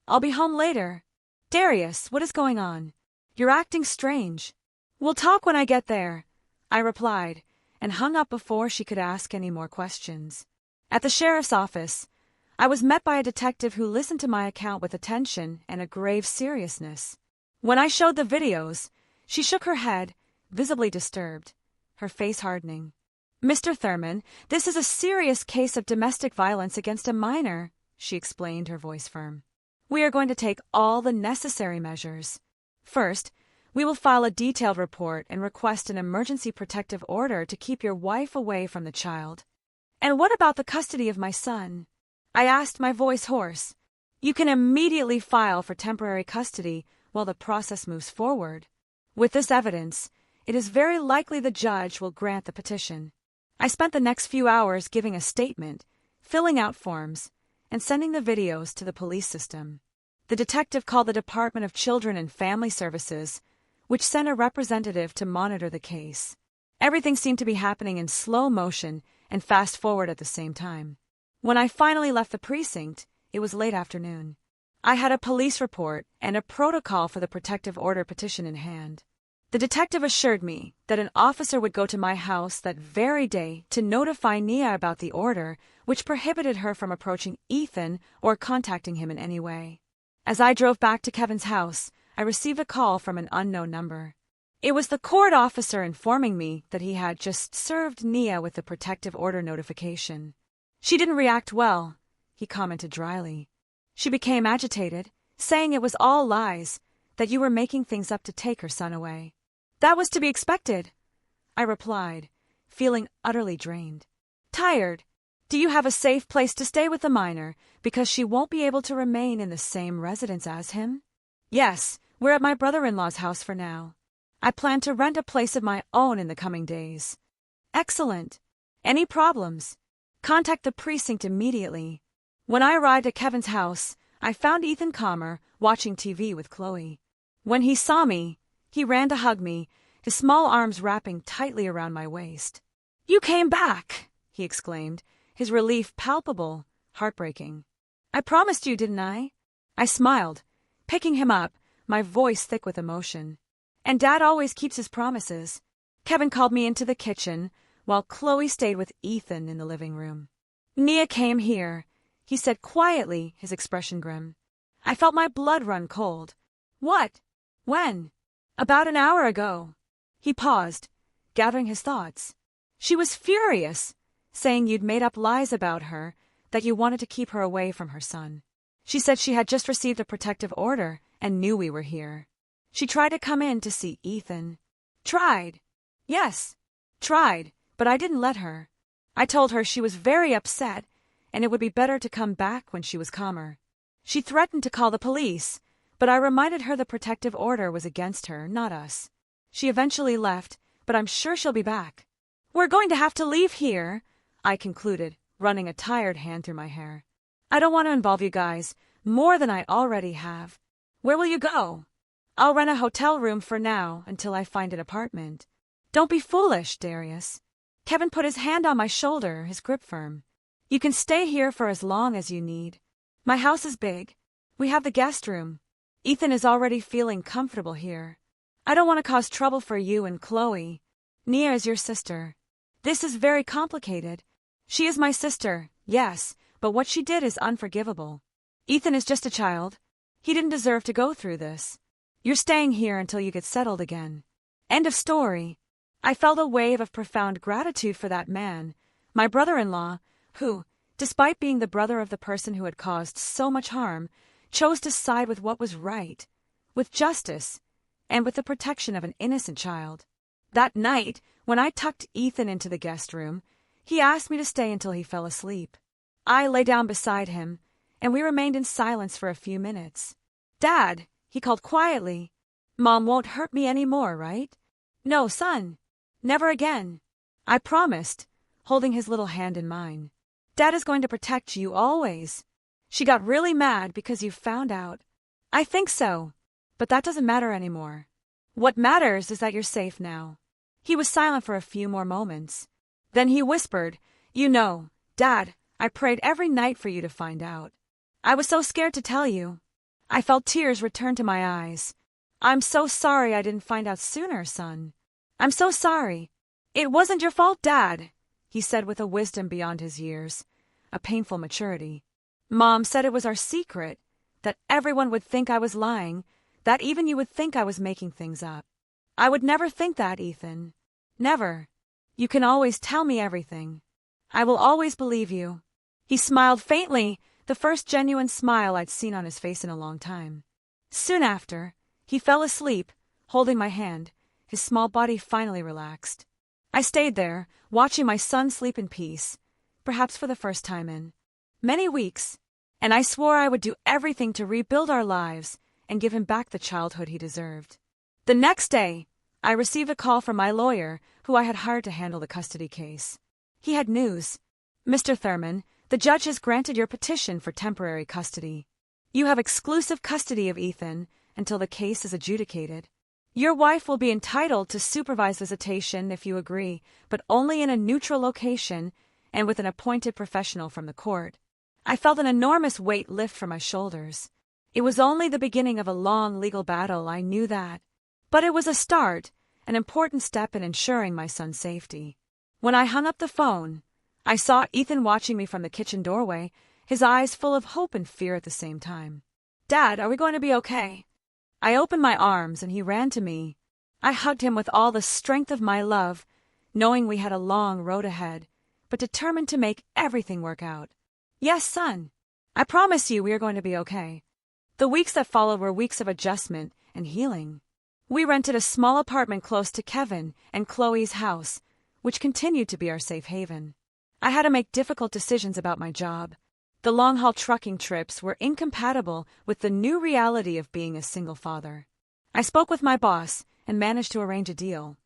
I'll be home later. Darius, what is going on? You're acting strange. We'll talk when I get there, I replied, and hung up before she could ask any more questions. At the sheriff's office, I was met by a detective who listened to my account with attention and a grave seriousness. When I showed the videos, she shook her head, visibly disturbed, her face hardening. Mr. Thurman, this is a serious case of domestic violence against a minor, she explained, her voice firm. We are going to take all the necessary measures. First, we will file a detailed report and request an emergency protective order to keep your wife away from the child. And what about the custody of my son? I asked, my voice hoarse. You can immediately file for temporary custody while the process moves forward. With this evidence, it is very likely the judge will grant the petition. I spent the next few hours giving a statement, filling out forms, and sending the videos to the police system. The detective called the Department of Children and Family Services, which sent a representative to monitor the case. Everything seemed to be happening in slow motion and fast forward at the same time. When I finally left the precinct, it was late afternoon. I had a police report and a protocol for the protective order petition in hand. The detective assured me that an officer would go to my house that very day to notify Nia about the order, which prohibited her from approaching Ethan or contacting him in any way. As I drove back to Kevin's house, I received a call from an unknown number. It was the court officer informing me that he had just served Nia with the protective order notification. She didn't react well, he commented dryly. She became agitated, saying it was all lies, that you were making things up to take her son away. That was to be expected, I replied, feeling utterly drained. Tired. Do you have a safe place to stay with the minor, because she won't be able to remain in the same residence as him? Yes, we're at my brother-in-law's house for now. I plan to rent a place of my own in the coming days. Excellent. Any problems? Contact the precinct immediately. When I arrived at Kevin's house, I found Ethan Calmer watching TV with Chloe. When he saw me, he ran to hug me, his small arms wrapping tightly around my waist. You came back, he exclaimed, his relief palpable, heartbreaking. I promised you, didn't I? I smiled, picking him up, my voice thick with emotion. And Dad always keeps his promises. Kevin called me into the kitchen, while Chloe stayed with Ethan in the living room. Nia came here, he said quietly, his expression grim. I felt my blood run cold. What? When? About an hour ago. He paused, gathering his thoughts. She was furious, saying you'd made up lies about her, that you wanted to keep her away from her son. She said she had just received a protective order and knew we were here. She tried to come in to see Ethan. Tried. Yes, tried, but I didn't let her. I told her she was very upset and it would be better to come back when she was calmer. She threatened to call the police, but I reminded her the protective order was against her, not us. She eventually left, but I'm sure she'll be back. We're going to have to leave here, I concluded, running a tired hand through my hair. I don't want to involve you guys, more than I already have. Where will you go? I'll rent a hotel room for now until I find an apartment. Don't be foolish, Darius. Kevin put his hand on my shoulder, his grip firm. You can stay here for as long as you need. My house is big. We have the guest room. Ethan is already feeling comfortable here. I don't want to cause trouble for you and Chloe. Nia is your sister. This is very complicated. She is my sister, yes, but what she did is unforgivable. Ethan is just a child. He didn't deserve to go through this. You're staying here until you get settled again. End of story. I felt a wave of profound gratitude for that man, my brother-in-law, who, despite being the brother of the person who had caused so much harm, chose to side with what was right, with justice, and with the protection of an innocent child. That night, when I tucked Ethan into the guest room, he asked me to stay until he fell asleep. I lay down beside him, and we remained in silence for a few minutes. Dad, he called quietly. Mom won't hurt me any more, right? No, son. Never again. I promised, holding his little hand in mine. Dad is going to protect you always. She got really mad because you found out. I think so, but that doesn't matter anymore. What matters is that you're safe now. He was silent for a few more moments. Then he whispered, You know, Dad, I prayed every night for you to find out. I was so scared to tell you. I felt tears return to my eyes. I'm so sorry I didn't find out sooner, son. I'm so sorry. It wasn't your fault, Dad, he said with a wisdom beyond his years, a painful maturity. Mom said it was our secret, that everyone would think I was lying, that even you would think I was making things up. I would never think that, Ethan. Never. You can always tell me everything. I will always believe you. He smiled faintly, the first genuine smile I'd seen on his face in a long time. Soon after, he fell asleep, holding my hand, his small body finally relaxed. I stayed there, watching my son sleep in peace, perhaps for the first time in many weeks, and I swore I would do everything to rebuild our lives and give him back the childhood he deserved. The next day, I received a call from my lawyer, who I had hired to handle the custody case. He had news. Mr. Thurman, the judge has granted your petition for temporary custody. You have exclusive custody of Ethan until the case is adjudicated. Your wife will be entitled to supervised visitation if you agree, but only in a neutral location and with an appointed professional from the court. I felt an enormous weight lift from my shoulders. It was only the beginning of a long legal battle, I knew that. But it was a start, an important step in ensuring my son's safety. When I hung up the phone, I saw Ethan watching me from the kitchen doorway, his eyes full of hope and fear at the same time. Dad, are we going to be okay? I opened my arms and he ran to me. I hugged him with all the strength of my love, knowing we had a long road ahead, but determined to make everything work out. Yes, son. I promise you we are going to be okay. The weeks that followed were weeks of adjustment and healing. We rented a small apartment close to Kevin and Chloe's house, which continued to be our safe haven. I had to make difficult decisions about my job. The long-haul trucking trips were incompatible with the new reality of being a single father. I spoke with my boss and managed to arrange a deal.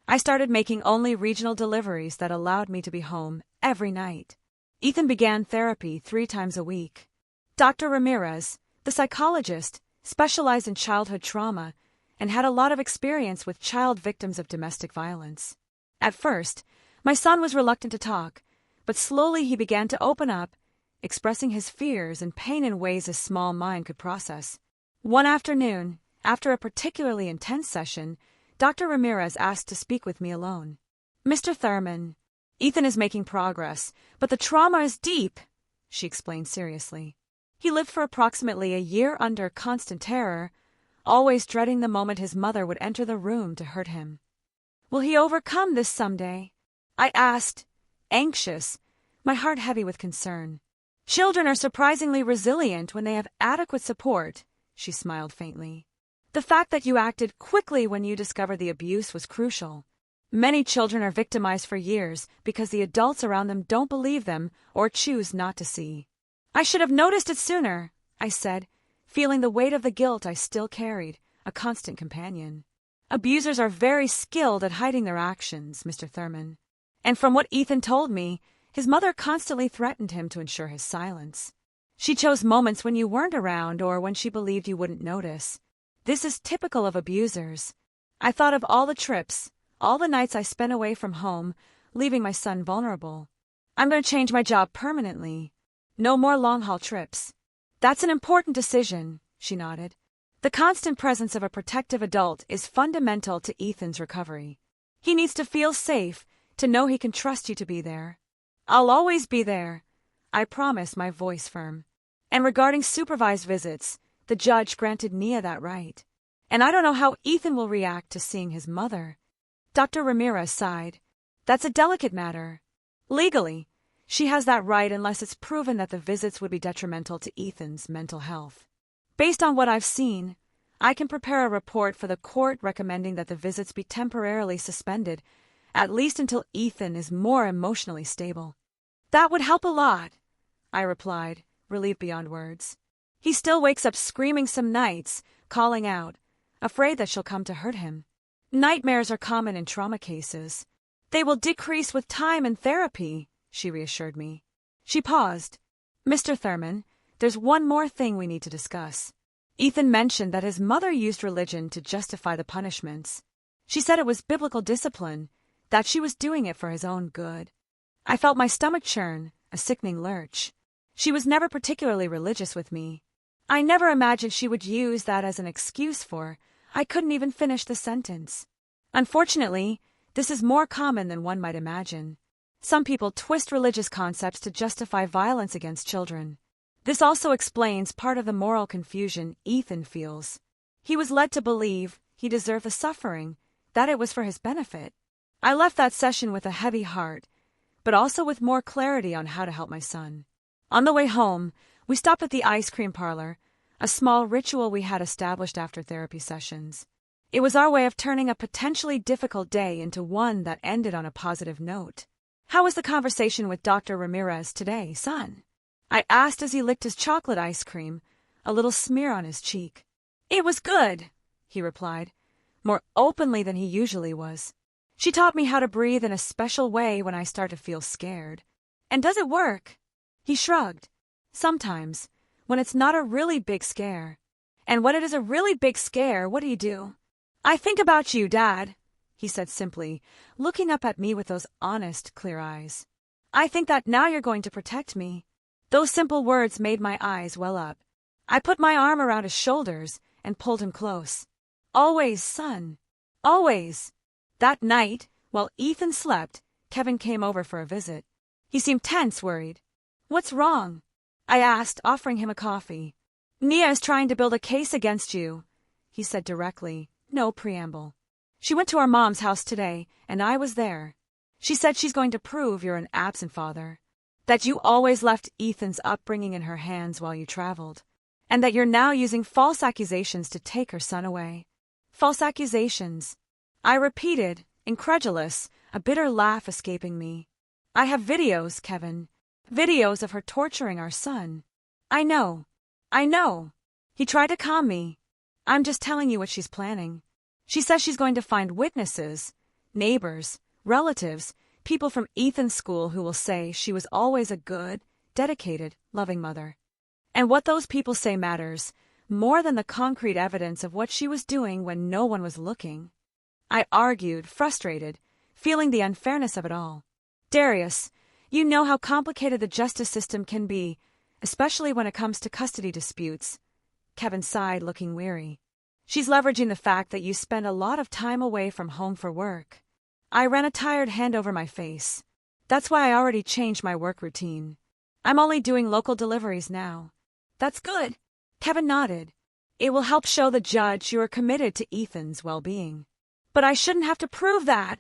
I started making only regional deliveries that allowed me to be home every night. Ethan began therapy 3 times a week. Dr. Ramirez, the psychologist, specialized in childhood trauma and had a lot of experience with child victims of domestic violence. At first, my son was reluctant to talk, but slowly he began to open up, expressing his fears and pain in ways a small mind could process. One afternoon, after a particularly intense session, Dr. Ramirez asked to speak with me alone. Mr. Thurman, Ethan is making progress, but the trauma is deep, she explained seriously. He lived for approximately a year under constant terror, always dreading the moment his mother would enter the room to hurt him. Will he overcome this someday? I asked, anxious, my heart heavy with concern. Children are surprisingly resilient when they have adequate support, she smiled faintly. The fact that you acted quickly when you discovered the abuse was crucial. Many children are victimized for years because the adults around them don't believe them or choose not to see. I should have noticed it sooner, I said, feeling the weight of the guilt I still carried, a constant companion. Abusers are very skilled at hiding their actions, Mr. Thurman. And from what Ethan told me, his mother constantly threatened him to ensure his silence. She chose moments when you weren't around or when she believed you wouldn't notice. This is typical of abusers. I thought of all the trips, all the nights I spent away from home, leaving my son vulnerable. I'm going to change my job permanently. No more long-haul trips. That's an important decision, she nodded. The constant presence of a protective adult is fundamental to Ethan's recovery. He needs to feel safe, to know he can trust you to be there. I'll always be there, I promised, my voice firm. And regarding supervised visits, the judge granted Nia that right. And I don't know how Ethan will react to seeing his mother. Dr. Ramirez sighed. That's a delicate matter. Legally, she has that right unless it's proven that the visits would be detrimental to Ethan's mental health. Based on what I've seen, I can prepare a report for the court recommending that the visits be temporarily suspended, at least until Ethan is more emotionally stable. That would help a lot, I replied, relieved beyond words. He still wakes up screaming some nights, calling out, afraid that she'll come to hurt him. Nightmares are common in trauma cases. They will decrease with time and therapy, she reassured me. She paused. Mr. Thurman, there's one more thing we need to discuss. Ethan mentioned that his mother used religion to justify the punishments. She said it was biblical discipline, that she was doing it for his own good. I felt my stomach churn, a sickening lurch. She was never particularly religious with me. I never imagined she would use that as an excuse for. I couldn't even finish the sentence. Unfortunately, this is more common than one might imagine. Some people twist religious concepts to justify violence against children. This also explains part of the moral confusion Ethan feels. He was led to believe he deserved the suffering, that it was for his benefit. I left that session with a heavy heart, but also with more clarity on how to help my son. On the way home, we stopped at the ice cream parlor, a small ritual we had established after therapy sessions. It was our way of turning a potentially difficult day into one that ended on a positive note. "How was the conversation with Dr. Ramirez today, son?" I asked as he licked his chocolate ice cream, a little smear on his cheek. "It was good," he replied, more openly than he usually was. "She taught me how to breathe in a special way when I start to feel scared." "And does it work?" He shrugged. "Sometimes, when it's not a really big scare." "And when it is a really big scare, what do you do?" "I think about you, Dad," he said simply, looking up at me with those honest, clear eyes. "I think that now you're going to protect me." Those simple words made my eyes well up. I put my arm around his shoulders and pulled him close. "Always, son. Always." That night, while Ethan slept, Kevin came over for a visit. He seemed tense, worried. "What's wrong?" I asked, offering him a coffee. "Nia is trying to build a case against you," he said directly, no preamble. "She went to our mom's house today, and I was there. She said she's going to prove you're an absent father, that you always left Ethan's upbringing in her hands while you traveled, and that you're now using false accusations to take her son away." "False accusations," I repeated, incredulous, a bitter laugh escaping me. "I have videos, Kevin. Videos of her torturing our son." I know. He tried to calm me. "I'm just telling you what she's planning. She says she's going to find witnesses, neighbors, relatives, people from Ethan's school who will say she was always a good, dedicated, loving mother. And what those people say matters, more than the concrete evidence of what she was doing when no one was looking." I argued, frustrated, feeling the unfairness of it all. "Darius, you know how complicated the justice system can be, especially when it comes to custody disputes." Kevin sighed, looking weary. "She's leveraging the fact that you spend a lot of time away from home for work." I ran a tired hand over my face. "That's why I already changed my work routine. I'm only doing local deliveries now." "That's good." Kevin nodded. "It will help show the judge you are committed to Ethan's well-being." "But I shouldn't have to prove that,"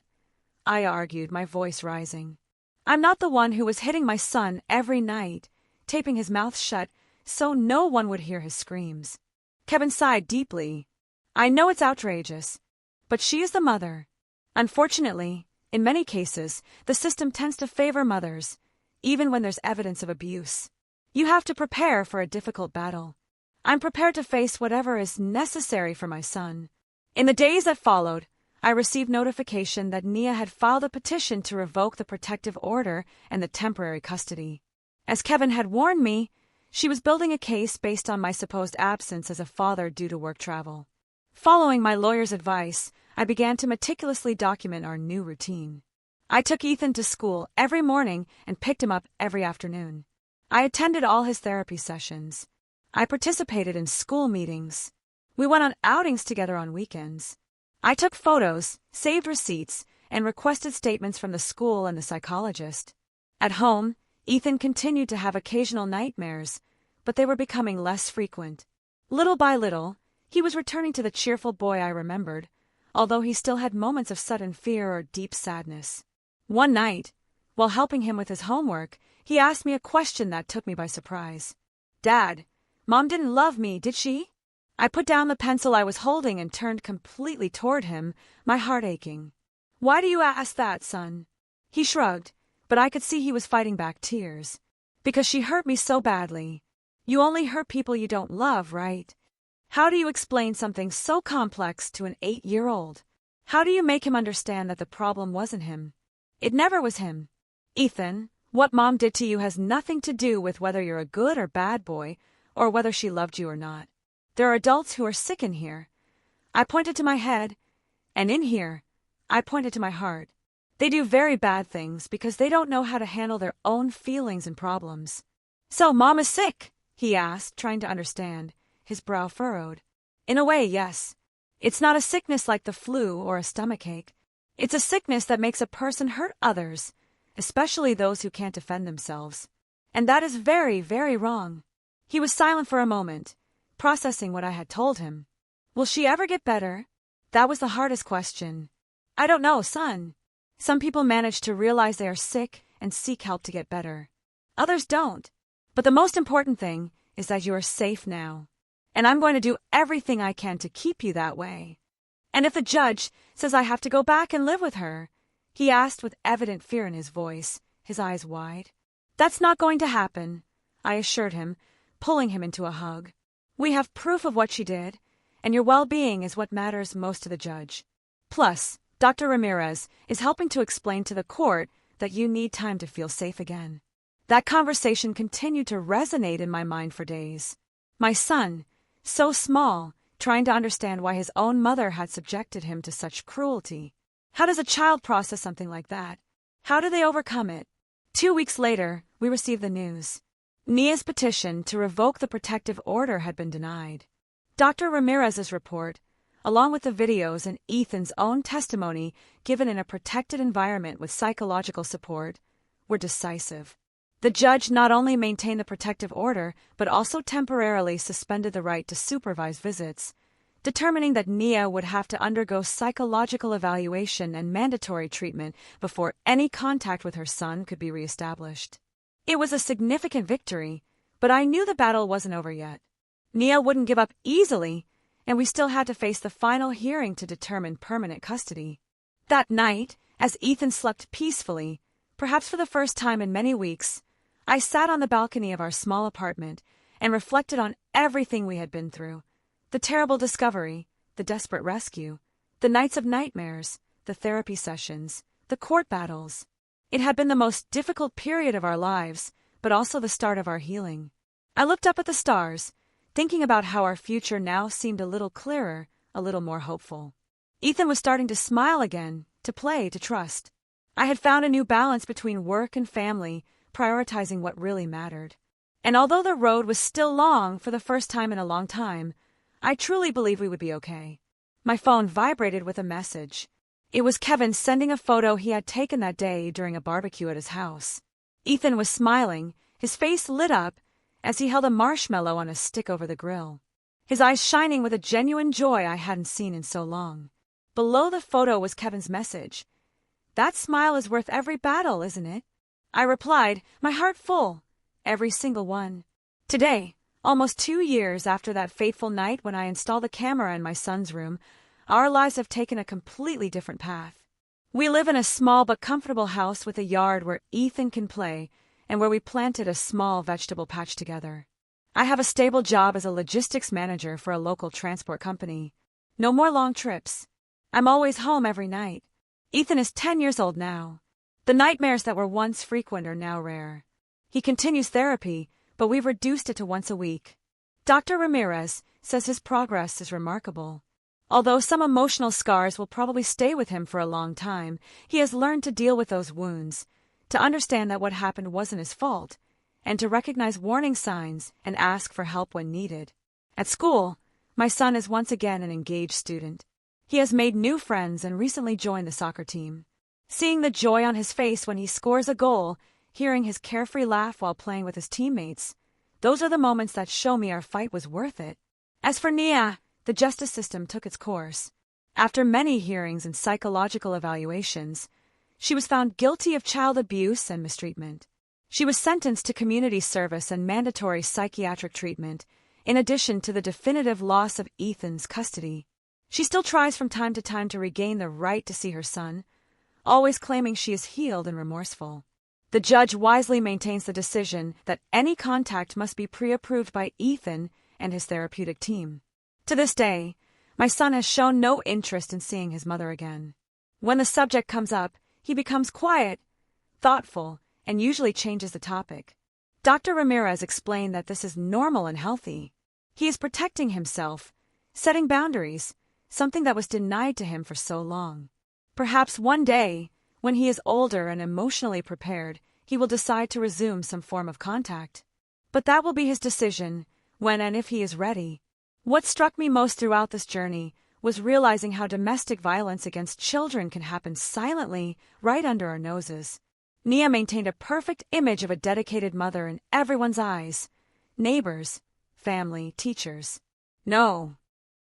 I argued, my voice rising. "I'm not the one who was hitting my son every night, taping his mouth shut so no one would hear his screams." Kevin sighed deeply. "I know it's outrageous, but she is the mother. Unfortunately, in many cases, the system tends to favor mothers, even when there's evidence of abuse. You have to prepare for a difficult battle. I'm prepared to face whatever is necessary for my son." In the days that followed, I received notification that Nia had filed a petition to revoke the protective order and the temporary custody. As Kevin had warned me, she was building a case based on my supposed absence as a father due to work travel. Following my lawyer's advice, I began to meticulously document our new routine. I took Ethan to school every morning and picked him up every afternoon. I attended all his therapy sessions. I participated in school meetings. We went on outings together on weekends. I took photos, saved receipts, and requested statements from the school and the psychologist. At home, Ethan continued to have occasional nightmares, but they were becoming less frequent. Little by little, he was returning to the cheerful boy I remembered, although he still had moments of sudden fear or deep sadness. One night, while helping him with his homework, he asked me a question that took me by surprise. "Dad, Mom didn't love me, did she?" I put down the pencil I was holding and turned completely toward him, my heart aching. "Why do you ask that, son?" He shrugged, but I could see he was fighting back tears. "Because she hurt me so badly. You only hurt people you don't love, right? How do you explain something so complex to an 8-year-old? How do you make him understand that the problem wasn't him? It never was him. Ethan, what Mom did to you has nothing to do with whether you're a good or bad boy, or whether she loved you or not. There are adults who are sick in here." I pointed to my head, and in here, I pointed to my heart. They do very bad things because they don't know how to handle their own feelings and problems. "So, Mom is sick?" he asked, trying to understand, his brow furrowed. "In a way, yes. It's not a sickness like the flu or a stomachache. It's a sickness that makes a person hurt others, especially those who can't defend themselves. And that is very, very wrong." He was silent for a moment, processing what I had told him. "Will she ever get better?" That was the hardest question. "I don't know, son. Some people manage to realize they are sick and seek help to get better. Others don't. But the most important thing is that you are safe now. And I'm going to do everything I can to keep you that way." "And if the judge says I have to go back and live with her?" he asked with evident fear in his voice, his eyes wide. "That's not going to happen," I assured him, pulling him into a hug. "We have proof of what she did, and your well-being is what matters most to the judge. Plus, Dr. Ramirez is helping to explain to the court that you need time to feel safe again." That conversation continued to resonate in my mind for days. My son, so small, trying to understand why his own mother had subjected him to such cruelty. How does a child process something like that? How do they overcome it? 2 weeks later, we received the news. Nia's petition to revoke the protective order had been denied. Dr. Ramirez's report, along with the videos and Ethan's own testimony given in a protected environment with psychological support, were decisive. The judge not only maintained the protective order, but also temporarily suspended the right to supervise visits, determining that Nia would have to undergo psychological evaluation and mandatory treatment before any contact with her son could be reestablished. It was a significant victory, but I knew the battle wasn't over yet. Nia wouldn't give up easily, and we still had to face the final hearing to determine permanent custody. That night, as Ethan slept peacefully, perhaps for the first time in many weeks, I sat on the balcony of our small apartment and reflected on everything we had been through. The terrible discovery, the desperate rescue, the nights of nightmares, the therapy sessions, the court battles. It had been the most difficult period of our lives, but also the start of our healing. I looked up at the stars, thinking about how our future now seemed a little clearer, a little more hopeful. Ethan was starting to smile again, to play, to trust. I had found a new balance between work and family, prioritizing what really mattered. And although the road was still long for the first time in a long time, I truly believed we would be okay. My phone vibrated with a message. It was Kevin sending a photo he had taken that day during a barbecue at his house. Ethan was smiling, his face lit up, as he held a marshmallow on a stick over the grill, his eyes shining with a genuine joy I hadn't seen in so long. Below the photo was Kevin's message. "That smile is worth every battle, isn't it?" I replied, my heart full. Every single one. Today, almost 2 years after that fateful night when I installed a camera in my son's room, our lives have taken a completely different path. We live in a small but comfortable house with a yard where Ethan can play, and where we planted a small vegetable patch together. I have a stable job as a logistics manager for a local transport company. No more long trips. I'm always home every night. Ethan is 10 years old now. The nightmares that were once frequent are now rare. He continues therapy, but we've reduced it to once a week. Dr. Ramirez says his progress is remarkable. Although some emotional scars will probably stay with him for a long time, he has learned to deal with those wounds, to understand that what happened wasn't his fault, and to recognize warning signs and ask for help when needed. At school, my son is once again an engaged student. He has made new friends and recently joined the soccer team. Seeing the joy on his face when he scores a goal, hearing his carefree laugh while playing with his teammates, those are the moments that show me our fight was worth it. As for Nia, the justice system took its course. After many hearings and psychological evaluations, she was found guilty of child abuse and mistreatment. She was sentenced to community service and mandatory psychiatric treatment, in addition to the definitive loss of Ethan's custody. She still tries from time to time to regain the right to see her son, always claiming she is healed and remorseful. The judge wisely maintains the decision that any contact must be pre-approved by Ethan and his therapeutic team. To this day, my son has shown no interest in seeing his mother again. When the subject comes up, he becomes quiet, thoughtful, and usually changes the topic. Dr. Ramirez explained that this is normal and healthy. He is protecting himself, setting boundaries, something that was denied to him for so long. Perhaps one day, When he is older and emotionally prepared, he will decide to resume some form of contact. But that will be his decision, when and if he is ready. What struck me most throughout this journey was realizing how domestic violence against children can happen silently, right under our noses. Nia maintained a perfect image of a dedicated mother in everyone's eyes. Neighbors, family, teachers. No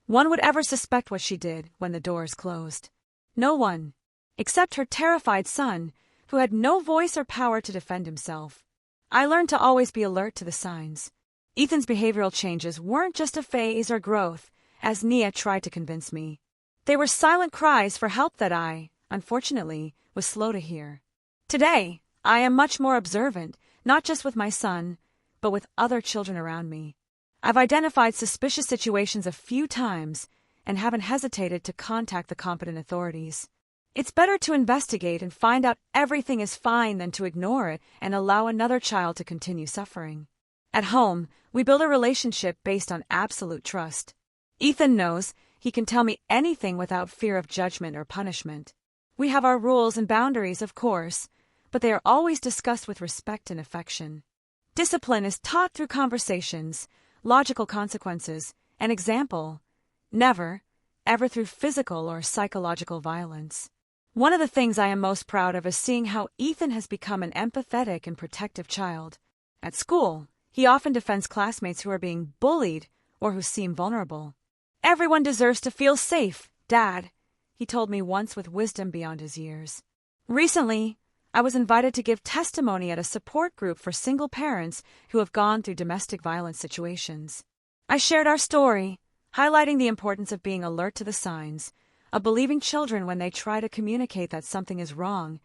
one would ever suspect what she did when the doors closed. No one, except her terrified son, who had no voice or power to defend himself. I learned to always be alert to the signs. Ethan's behavioral changes weren't just a phase or growth, as Nia tried to convince me. They were silent cries for help that I, unfortunately, was slow to hear. Today, I am much more observant, not just with my son, but with other children around me. I've identified suspicious situations a few times and haven't hesitated to contact the competent authorities. It's better to investigate and find out everything is fine than to ignore it and allow another child to continue suffering. At home, we build a relationship based on absolute trust. Ethan knows he can tell me anything without fear of judgment or punishment. We have our rules and boundaries, of course, but they are always discussed with respect and affection. Discipline is taught through conversations, logical consequences, and example, never, ever through physical or psychological violence. One of the things I am most proud of is seeing how Ethan has become an empathetic and protective child. At school, he often defends classmates who are being bullied or who seem vulnerable. "Everyone deserves to feel safe, Dad," he told me once with wisdom beyond his years. Recently, I was invited to give testimony at a support group for single parents who have gone through domestic violence situations. I shared our story, highlighting the importance of being alert to the signs, of believing children when they try to communicate that something is wrong,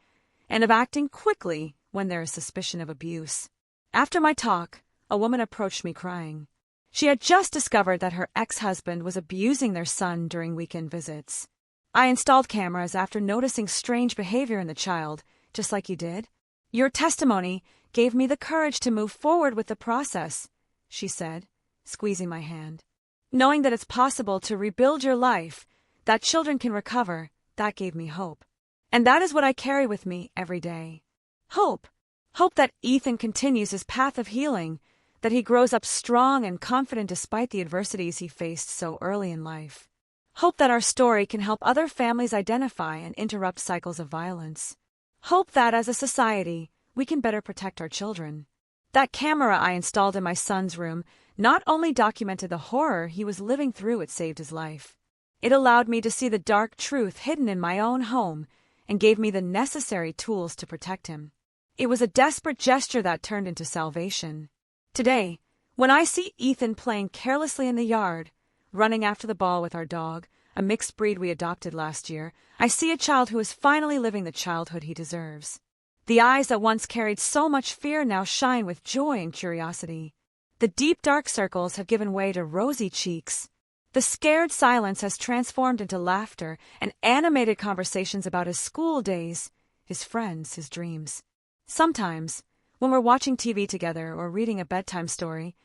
and of acting quickly when there is suspicion of abuse. After my talk, a woman approached me crying. She had just discovered that her ex-husband was abusing their son during weekend visits. I installed cameras after noticing strange behavior in the child, just like you did. "Your testimony gave me the courage to move forward with the process," she said, squeezing my hand. "Knowing that it's possible to rebuild your life, that children can recover, that gave me hope. And that is what I carry with me every day. Hope. Hope that Ethan continues his path of healing, that he grows up strong and confident despite the adversities he faced so early in life. Hope that our story can help other families identify and interrupt cycles of violence. Hope that, as a society, we can better protect our children." That camera I installed in my son's room not only documented the horror he was living through, it saved his life. It allowed me to see the dark truth hidden in my own home and gave me the necessary tools to protect him. It was a desperate gesture that turned into salvation. Today, when I see Ethan playing carelessly in the yard, running after the ball with our dog, a mixed breed we adopted last year, I see a child who is finally living the childhood he deserves. The eyes that once carried so much fear now shine with joy and curiosity. The deep dark circles have given way to rosy cheeks. The scared silence has transformed into laughter and animated conversations about his school days, his friends, his dreams. Sometimes, when we're watching TV together or reading a bedtime story,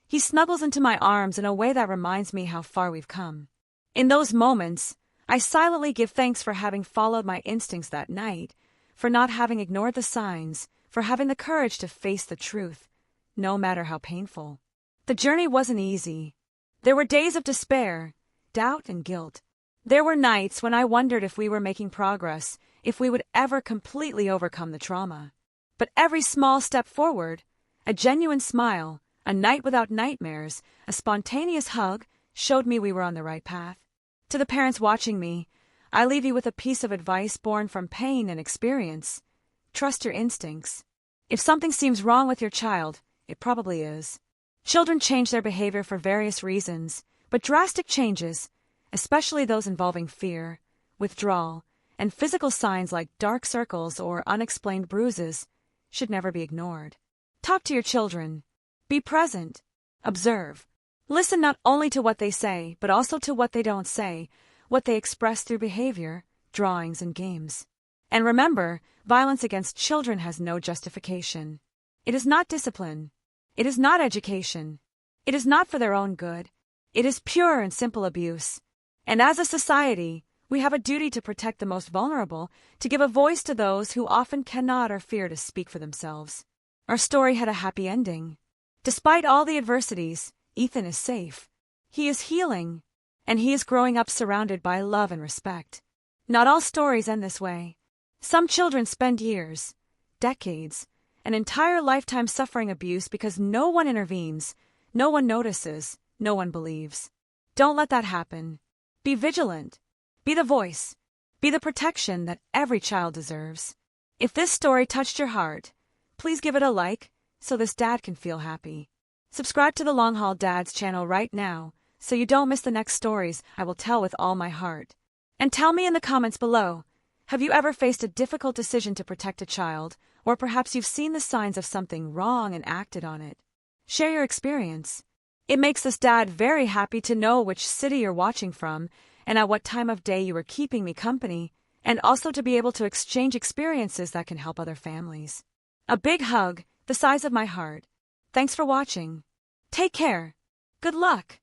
he snuggles into my arms in a way that reminds me how far we've come. In those moments, I silently give thanks for having followed my instincts that night, for not having ignored the signs, for having the courage to face the truth, no matter how painful. The journey wasn't easy. There were days of despair, doubt, and guilt. There were nights when I wondered if we were making progress, if we would ever completely overcome the trauma. But every small step forward, a genuine smile, a night without nightmares, a spontaneous hug, showed me we were on the right path. To the parents watching me, I leave you with a piece of advice born from pain and experience. Trust your instincts. If something seems wrong with your child, it probably is. Children change their behavior for various reasons, but drastic changes, especially those involving fear, withdrawal, and physical signs like dark circles or unexplained bruises, should never be ignored. Talk to your children. Be present. Observe. Listen not only to what they say, but also to what they don't say, what they express through behavior, drawings, and games. And remember, violence against children has no justification. It is not discipline. It is not education. It is not for their own good. It is pure and simple abuse. And as a society, We have a duty to protect the most vulnerable, to give a voice to those who often cannot or fear to speak for themselves. Our story had a happy ending. Despite all the adversities, Ethan is safe. He is healing, and he is growing up surrounded by love and respect. Not all stories end this way. Some children spend years, decades, an entire lifetime suffering abuse because no one intervenes, no one notices, no one believes. Don't let that happen. Be vigilant. Be the voice. Be the protection that every child deserves. If this story touched your heart, please give it a like so this dad can feel happy. Subscribe to the Long Haul Dads channel right now so you don't miss the next stories I will tell with all my heart. And tell me in the comments below, have you ever faced a difficult decision to protect a child, or perhaps you've seen the signs of something wrong and acted on it? Share your experience. It makes this dad very happy to know which city you're watching from and at what time of day you are keeping me company, and also to be able to exchange experiences that can help other families. A big hug, the size of my heart. Thanks for watching. Take care. Good luck.